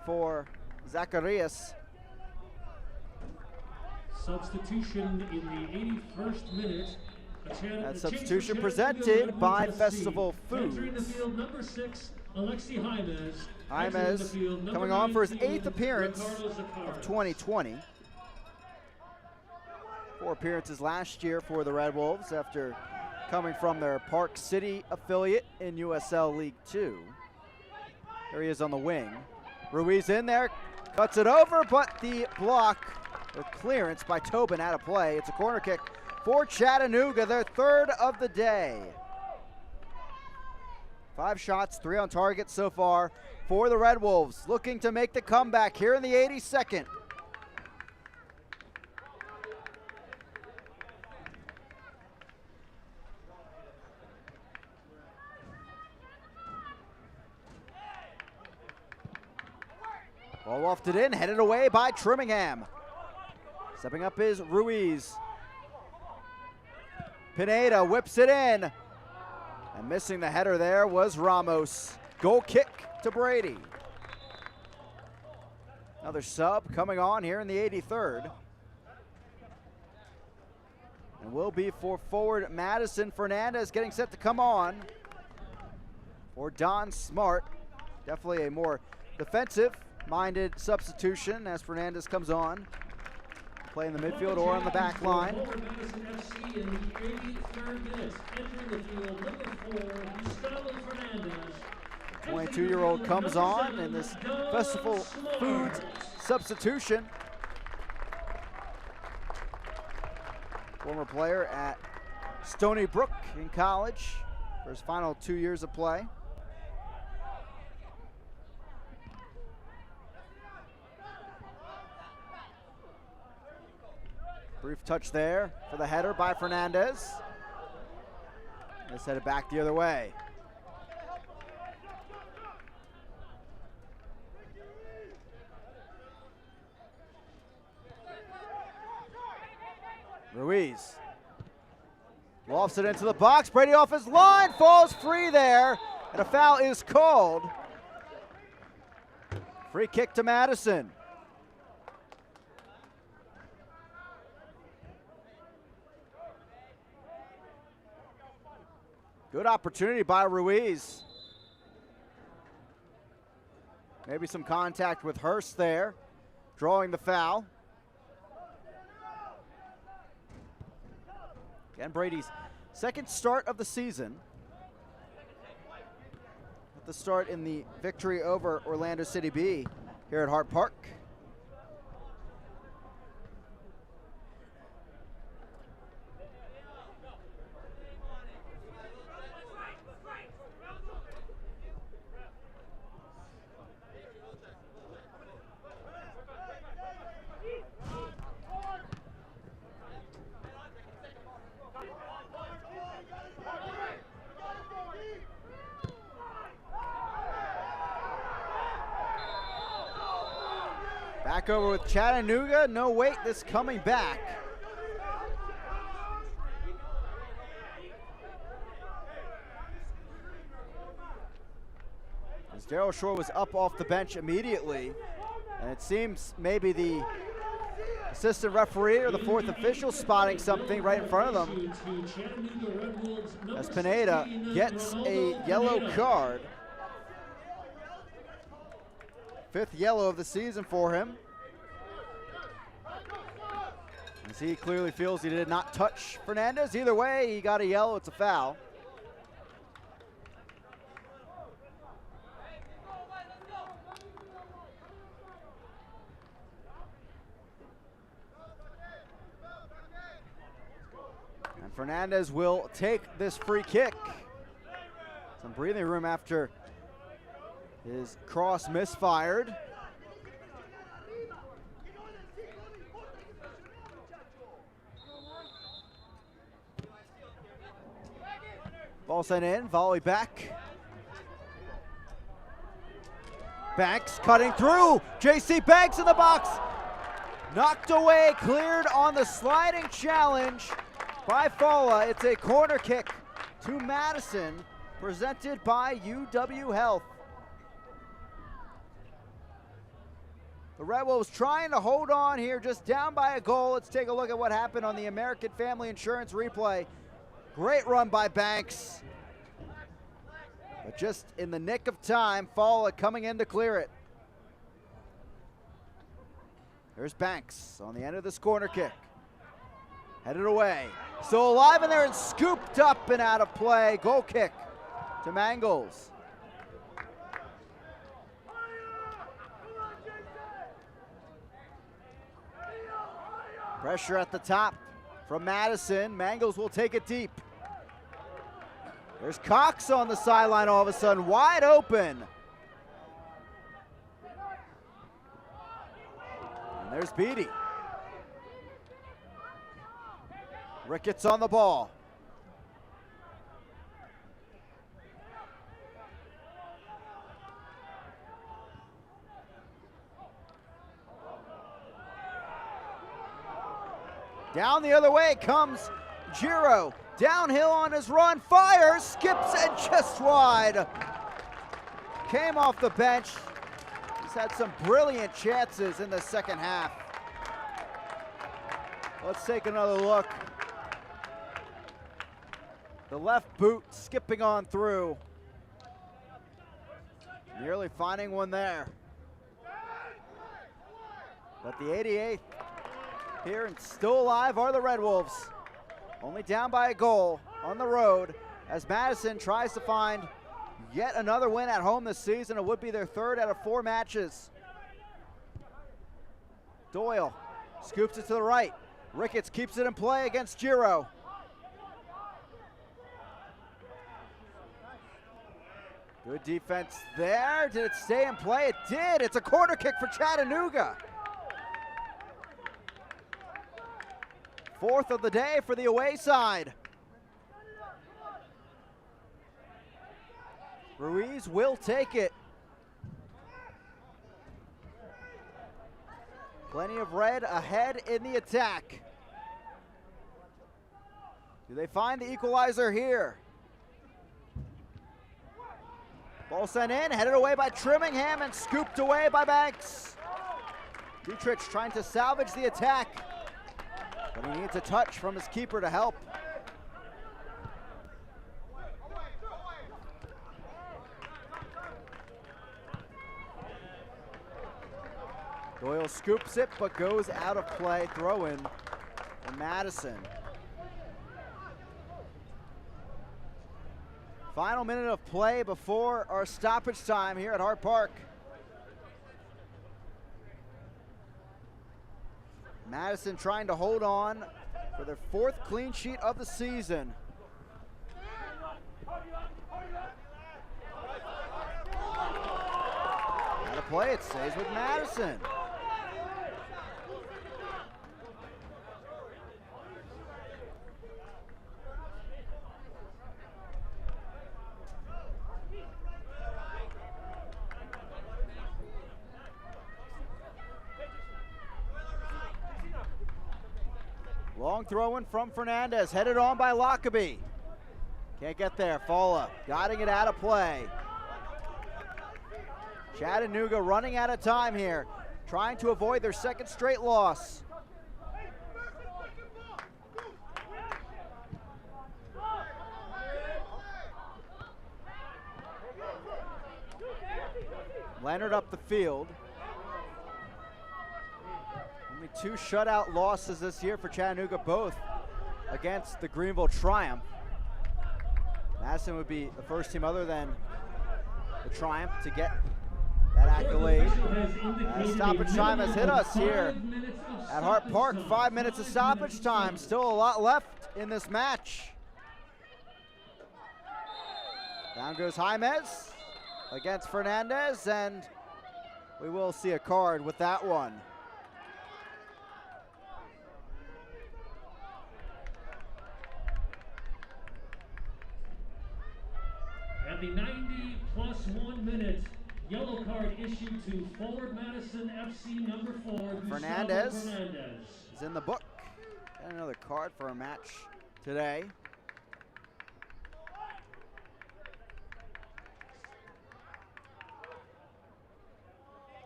for Zacharias.
Substitution in the 81st minute.
That substitution presented by Festival Foods.
Entering the field, number 6, Alexi James.
James coming on for his 8th appearance of 2020. 4 appearances last year for the Red Wolves after coming from their Park City affiliate in USL League 2. There he is on the wing. Ruiz in there, cuts it over, but the block or clearance by Tobin out of play. It's a corner kick for Chattanooga, their 3rd of the day. 5 shots, 3 on target so far for the Red Wolves, looking to make the comeback here in the 82nd. Ball wafted in, headed away by Trimmingham. Stepping up is Ruiz. Pineda whips it in. And missing the header there was Ramos. Goal kick to Brady. Another sub coming on here in the 83rd. And will be for forward Madison. Fernandez getting set to come on for Don Smart. Definitely a more defensive-minded substitution as Fernandez comes on. Play in the midfield or on the back line. 22-year-old comes on in this Festival Foods substitution. Former player at Stony Brook in college for his final 2 years of play. Brief touch there for the header by Fernandez. Let's head it back the other way. Ruiz lofts it into the box. Brady off his line, falls free there, and a foul is called. Free kick to Madison. Good opportunity by Ruiz. Maybe some contact with Hurst there, drawing the foul. Again, Brady's second start of the season. At the start in the victory over Orlando City B here at Hart Park. Back over with Chattanooga. No wait, this coming back. As Daryl Shore was up off the bench immediately, and it seems maybe the assistant referee or the 4th official spotting something right in front of them. As Pineda gets a yellow card. 5th yellow of the season for him. As he clearly feels he did not touch Fernandez. Either way, he got a yellow, it's a foul. And Fernandez will take this free kick. Some breathing room after his cross misfired. Ball sent in, volley back. Banks cutting through. JC Banks in the box. Knocked away, cleared on the sliding challenge by Fala. It's a corner kick to Madison, presented by UW Health. The Red Wolves trying to hold on here, just down by a goal. Let's take a look at what happened on the American Family Insurance replay. Great run by Banks. But just in the nick of time, Fala coming in to clear it. There's Banks on the end of this corner kick. Headed away. Still alive in there and scooped up and out of play. Goal kick to Mangles. Pressure at the top from Madison. Mangles will take it deep. There's Cox on the sideline all of a sudden, wide open. And there's Beatty. Ricketts on the ball. Down the other way comes Giro. Downhill on his run, fires, skips, and just wide. Came off the bench. He's had some brilliant chances in the second half. Let's take another look. The left boot skipping on through. Nearly finding one there. But the 88th here and still alive are the Red Wolves. Only down by a goal on the road as Madison tries to find yet another win at home this season. It would be their third out of 4 matches. Doyle scoops it to the right. Ricketts keeps it in play against Giro. Good defense there. Did it stay in play? It did. It's a corner kick for Chattanooga. 4th of the day for the away side. Ruiz will take it. Plenty of red ahead in the attack. Do they find the equalizer here? Ball sent in, headed away by Trimmingham and scooped away by Banks. Dietrich trying to salvage the attack, but he needs a touch from his keeper to help. Doyle scoops it, but goes out of play. Throw in for Madison. Final minute of play before our stoppage time here at Hart Park. Madison trying to hold on for their 4th clean sheet of the season. Out of play, it stays with Madison. Long throw in from Fernandez, headed on by Lockaby. Can't get there, Fala guiding it out of play. Chattanooga running out of time here, trying to avoid their 2nd straight loss. Leonard up the field. Only 2 shutout losses this year for Chattanooga, both against the Greenville Triumph. Madison would be the first team other than the Triumph to get that accolade. Stoppage time has hit us here at Hart Park. 5 minutes of stoppage time. Still a lot left in this match. Down goes Jaimez against Fernandez, and we will see a card with that one.
plus 1 minute. Yellow card issued to forward Madison FC number 4,
Fernandez
Fernandez.
is in the book. Got another card for a match today.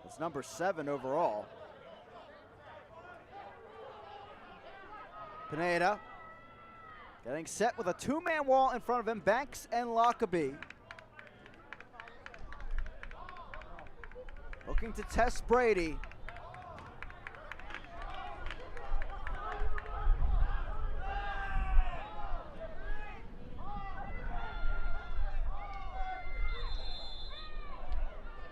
It's number 7 overall. Pineda getting set with a 2-man wall in front of him, Banks and Lockerbie. Looking to test Brady.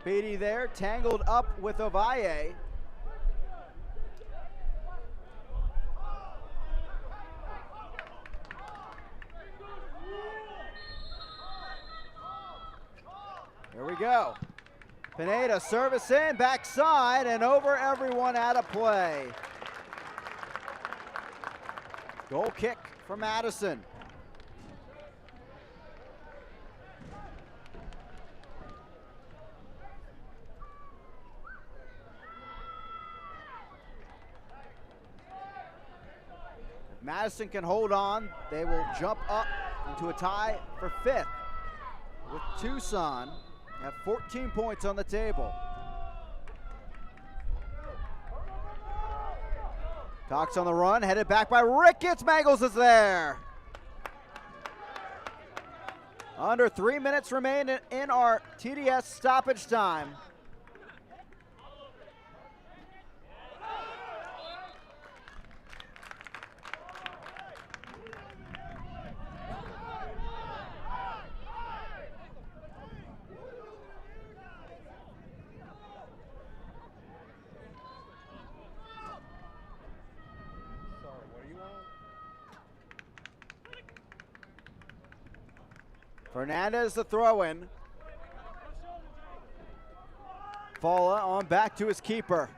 Beatty there, tangled up with Ovalle. Here we go. Pineda service in, backside, and over everyone out of play. Goal kick for Madison. If Madison can hold on, they will jump up into a tie for 5th with Tucson at 14 points on the table. Cox on the run, headed back by Ricketts. Mangles is there. Under 3 minutes remain in our TDS stoppage time. Fernandez the throw-in. Falla on back to his keeper.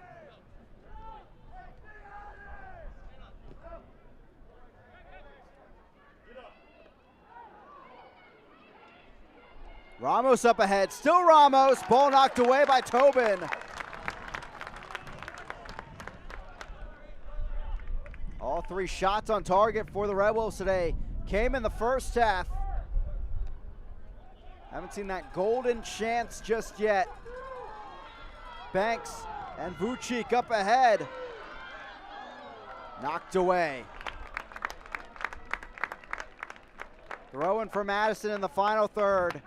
Ramos up ahead, still Ramos. Ball knocked away by Tobin. All 3 shots on target for the Red Wolves today came in the first half. Haven't seen that golden chance just yet. Banks and Vucic up ahead. Knocked away. Throw in for Madison in the final third.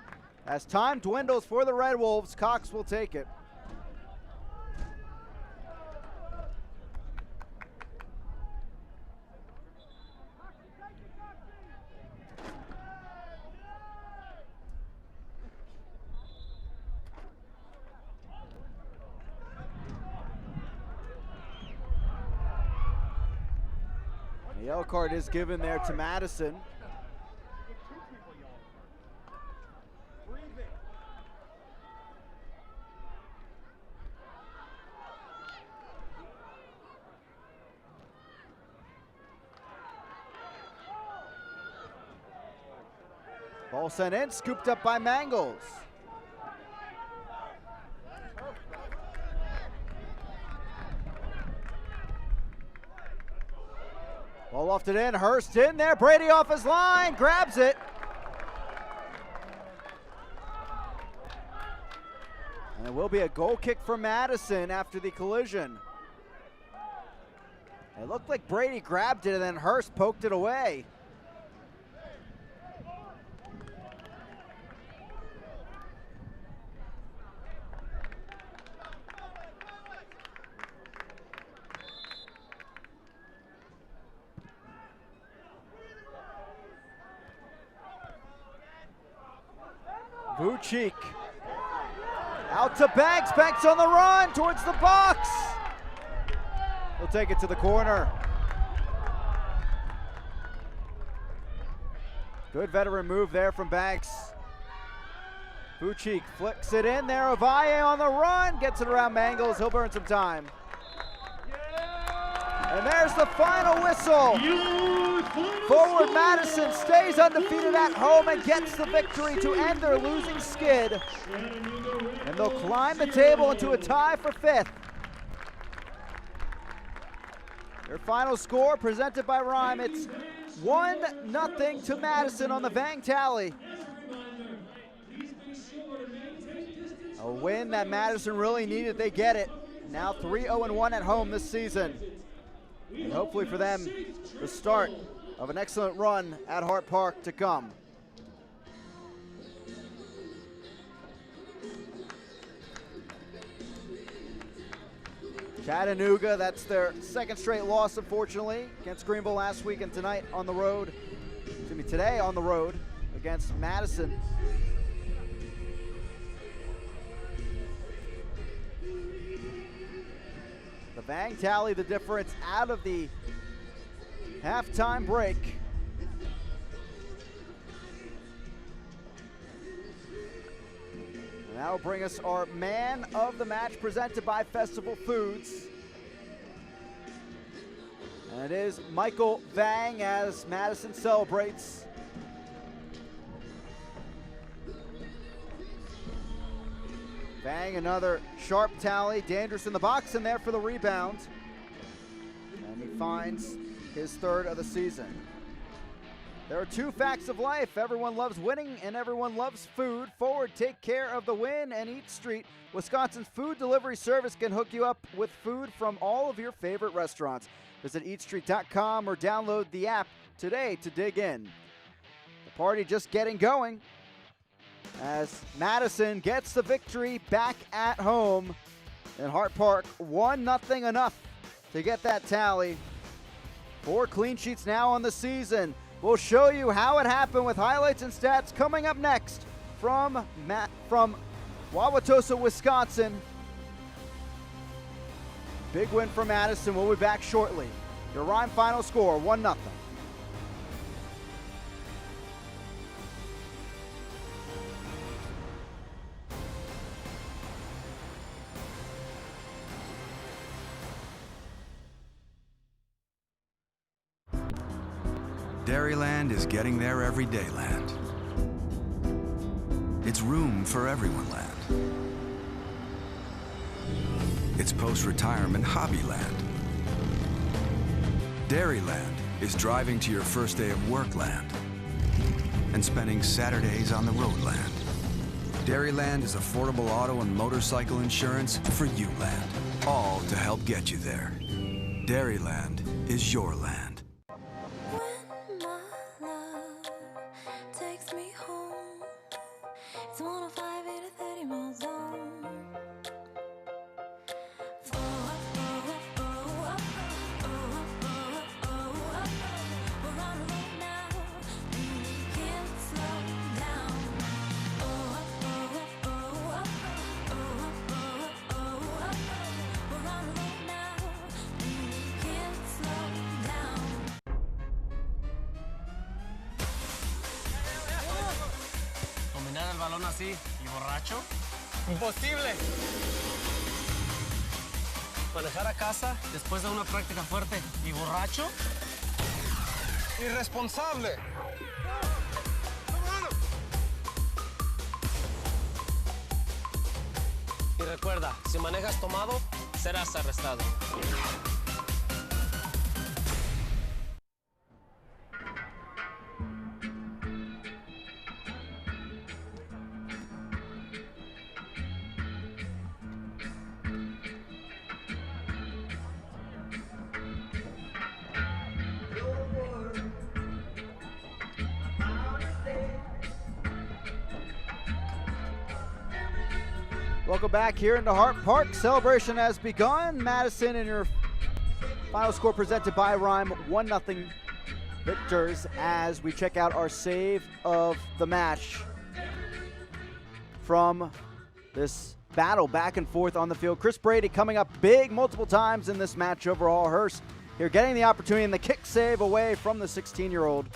As time dwindles for the Red Wolves, Cox will take it. The yellow card is given there to Madison. Ball sent in, scooped up by Mangles. Ball lofted in, Hurst in there, Brady off his line, grabs it. And it will be a goal kick for Madison after the collision. It looked like Brady grabbed it and then Hurst poked it away. Vucic out to Banks. Banks on the run towards the box. He'll take it to the corner. Good veteran move there from Banks. Vucic flicks it in there. Ovalle on the run. Gets it around Mangles. He'll burn some time. And there's the final whistle. Forward Madison stays undefeated at home and gets the victory to end their losing skid. And they'll climb the table into a tie for 5th. Their final score presented by Rhyme, it's 1-0 to Madison on the Vang tally. A win that Madison really needed, they get it. Now 3-0-1 at home this season. And hopefully for them, the start of an excellent run at Hart Park to come. Chattanooga, that's their 2nd straight loss, unfortunately, against Greenville last week, and tonight on the road, today on the road against Madison. The Vang tally the difference out of the halftime break. And that'll bring us our man of the match presented by Festival Foods. And it is Michael Vang as Madison celebrates. Vang, another sharp tally, dangerous in the box and there for the rebound. And he finds his 3rd of the season. There are 2 facts of life. Everyone loves winning and everyone loves food. Forward, take care of the win and Eat Street. Wisconsin's food delivery service can hook you up with food from all of your favorite restaurants. Visit eatstreet.com or download the app today to dig in. The party just getting going as Madison gets the victory back at home in Hart Park. 1-0 enough to get that tally. 4 clean sheets now on the season. We'll show you how it happened with highlights and stats coming up next from Wauwatosa, Wisconsin. Big win for Madison. We'll be back shortly. Your Rhyme final score, 1-0.
Dairyland is getting there everyday land. It's room for everyone land. It's post-retirement hobby land. Dairyland is driving to your first day of work land and spending Saturdays on the road land. Dairyland is affordable auto and motorcycle insurance for you land, all to help get you there. Dairyland is your land.
Takes me home. It's 105 in a 30 mile zone. We're on the road now. We can't slow down. We're on the road now. We can't slow down.
¿Dominar el balón así y borracho? ¡Imposible! ¿Manejar a casa después de una práctica fuerte y borracho? ¡Irresponsable! Y recuerda, si manejas tomado, serás arrestado.
Welcome back here into Hart Park. Celebration has begun. Madison in your final score presented by Rhyme, 1-0 victors as we check out our save of the match from this battle back and forth on the field. Chris Beatty coming up big multiple times in this match overall. Hurst here getting the opportunity in the kick save away from the 16-year-old.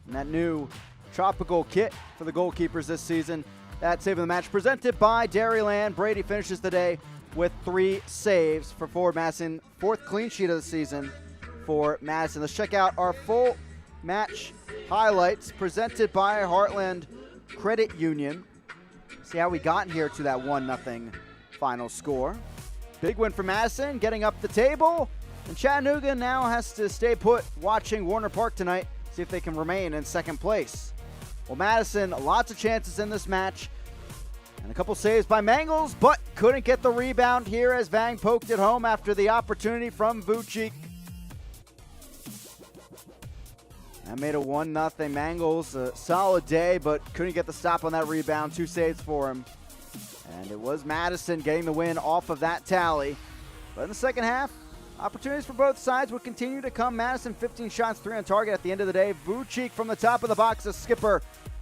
And that new tropical kit for the goalkeepers this season. That save of the match presented by Dairyland. Beatty finishes the day with 3 saves for forward Madison. 4th clean sheet of the season for Madison. Let's check out our full match highlights presented by Heartland Credit Union. See how we got here to that 1-0 final score. Big win for Madison, getting up the table. And Chattanooga now has to stay put watching Warner Park tonight, see if they can remain in second place. Well, Madison, lots of chances in this match. And a couple saves by Mangles, but couldn't get the rebound here as Vang poked it home after the opportunity from Vucic. That made a 1-0 Mangles. A solid day, but couldn't get the stop on that rebound. 2 saves for him. And it was Madison getting the win off of that tally. But in the second half, opportunities for both sides would continue to come. Madison 15 shots, 3 on target at the end of the day. Vucic from the top of the box, a skipper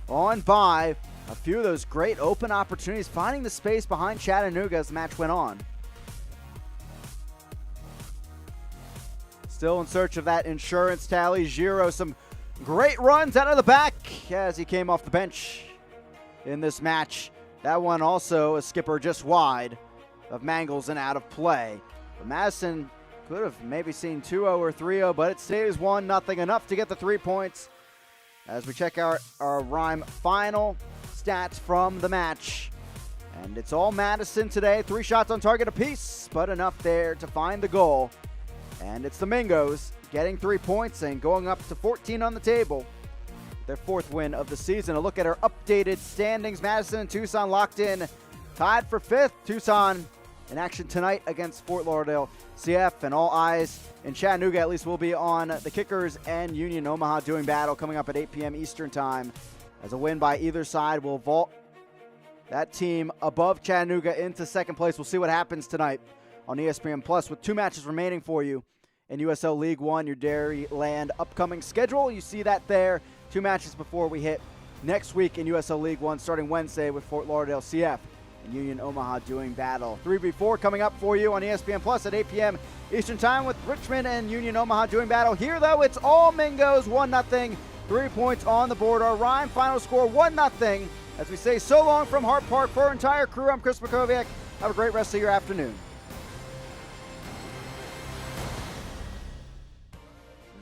on by. A few of those great open opportunities, finding the space behind Chattanooga as the match went on. Still in search of that insurance tally. Giro, some great runs out of the back as he came off the bench in this match. That one also a skipper just wide of Mangles and out of play. But Madison could have maybe seen 2-0 or 3-0, but it stays 1-0, enough to get the 3 points. As we check our Rhyme final stats from the match. And it's all Madison today. 3 shots on target apiece, but enough there to find the goal. And it's the Mingos getting 3 points and going up to 14 on the table. Their 4th win of the season. A look at our updated standings. Madison and Tucson locked in, tied for 5th. Tucson in action tonight against Fort Lauderdale CF, and all eyes in Chattanooga at least will be on the Kickers and Union Omaha doing battle coming up at 8 p.m. Eastern time, as a win by either side will vault that team above Chattanooga into second place. We'll see what happens tonight on ESPN Plus with 2 matches remaining for you in USL League One, your Dairyland upcoming schedule. You see that there. 2 matches before we hit next week in USL League One, starting Wednesday with Fort Lauderdale CF and Union Omaha doing battle. 3v4 coming up for you on ESPN Plus at 8 p.m. Eastern time with Richmond and Union Omaha doing battle. Here, though, it's all Mingos, 1-0. 3 points on the board. Our Rhyme final score, 1-0. As we say so long from Hart Park for our entire crew, I'm Chris Makoviak. Have a great rest of your afternoon.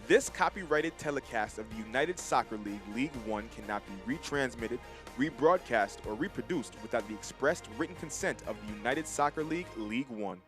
This copyrighted telecast of the United Soccer League League One cannot be retransmitted, rebroadcast, or reproduced without the expressed written consent of the United Soccer League League One.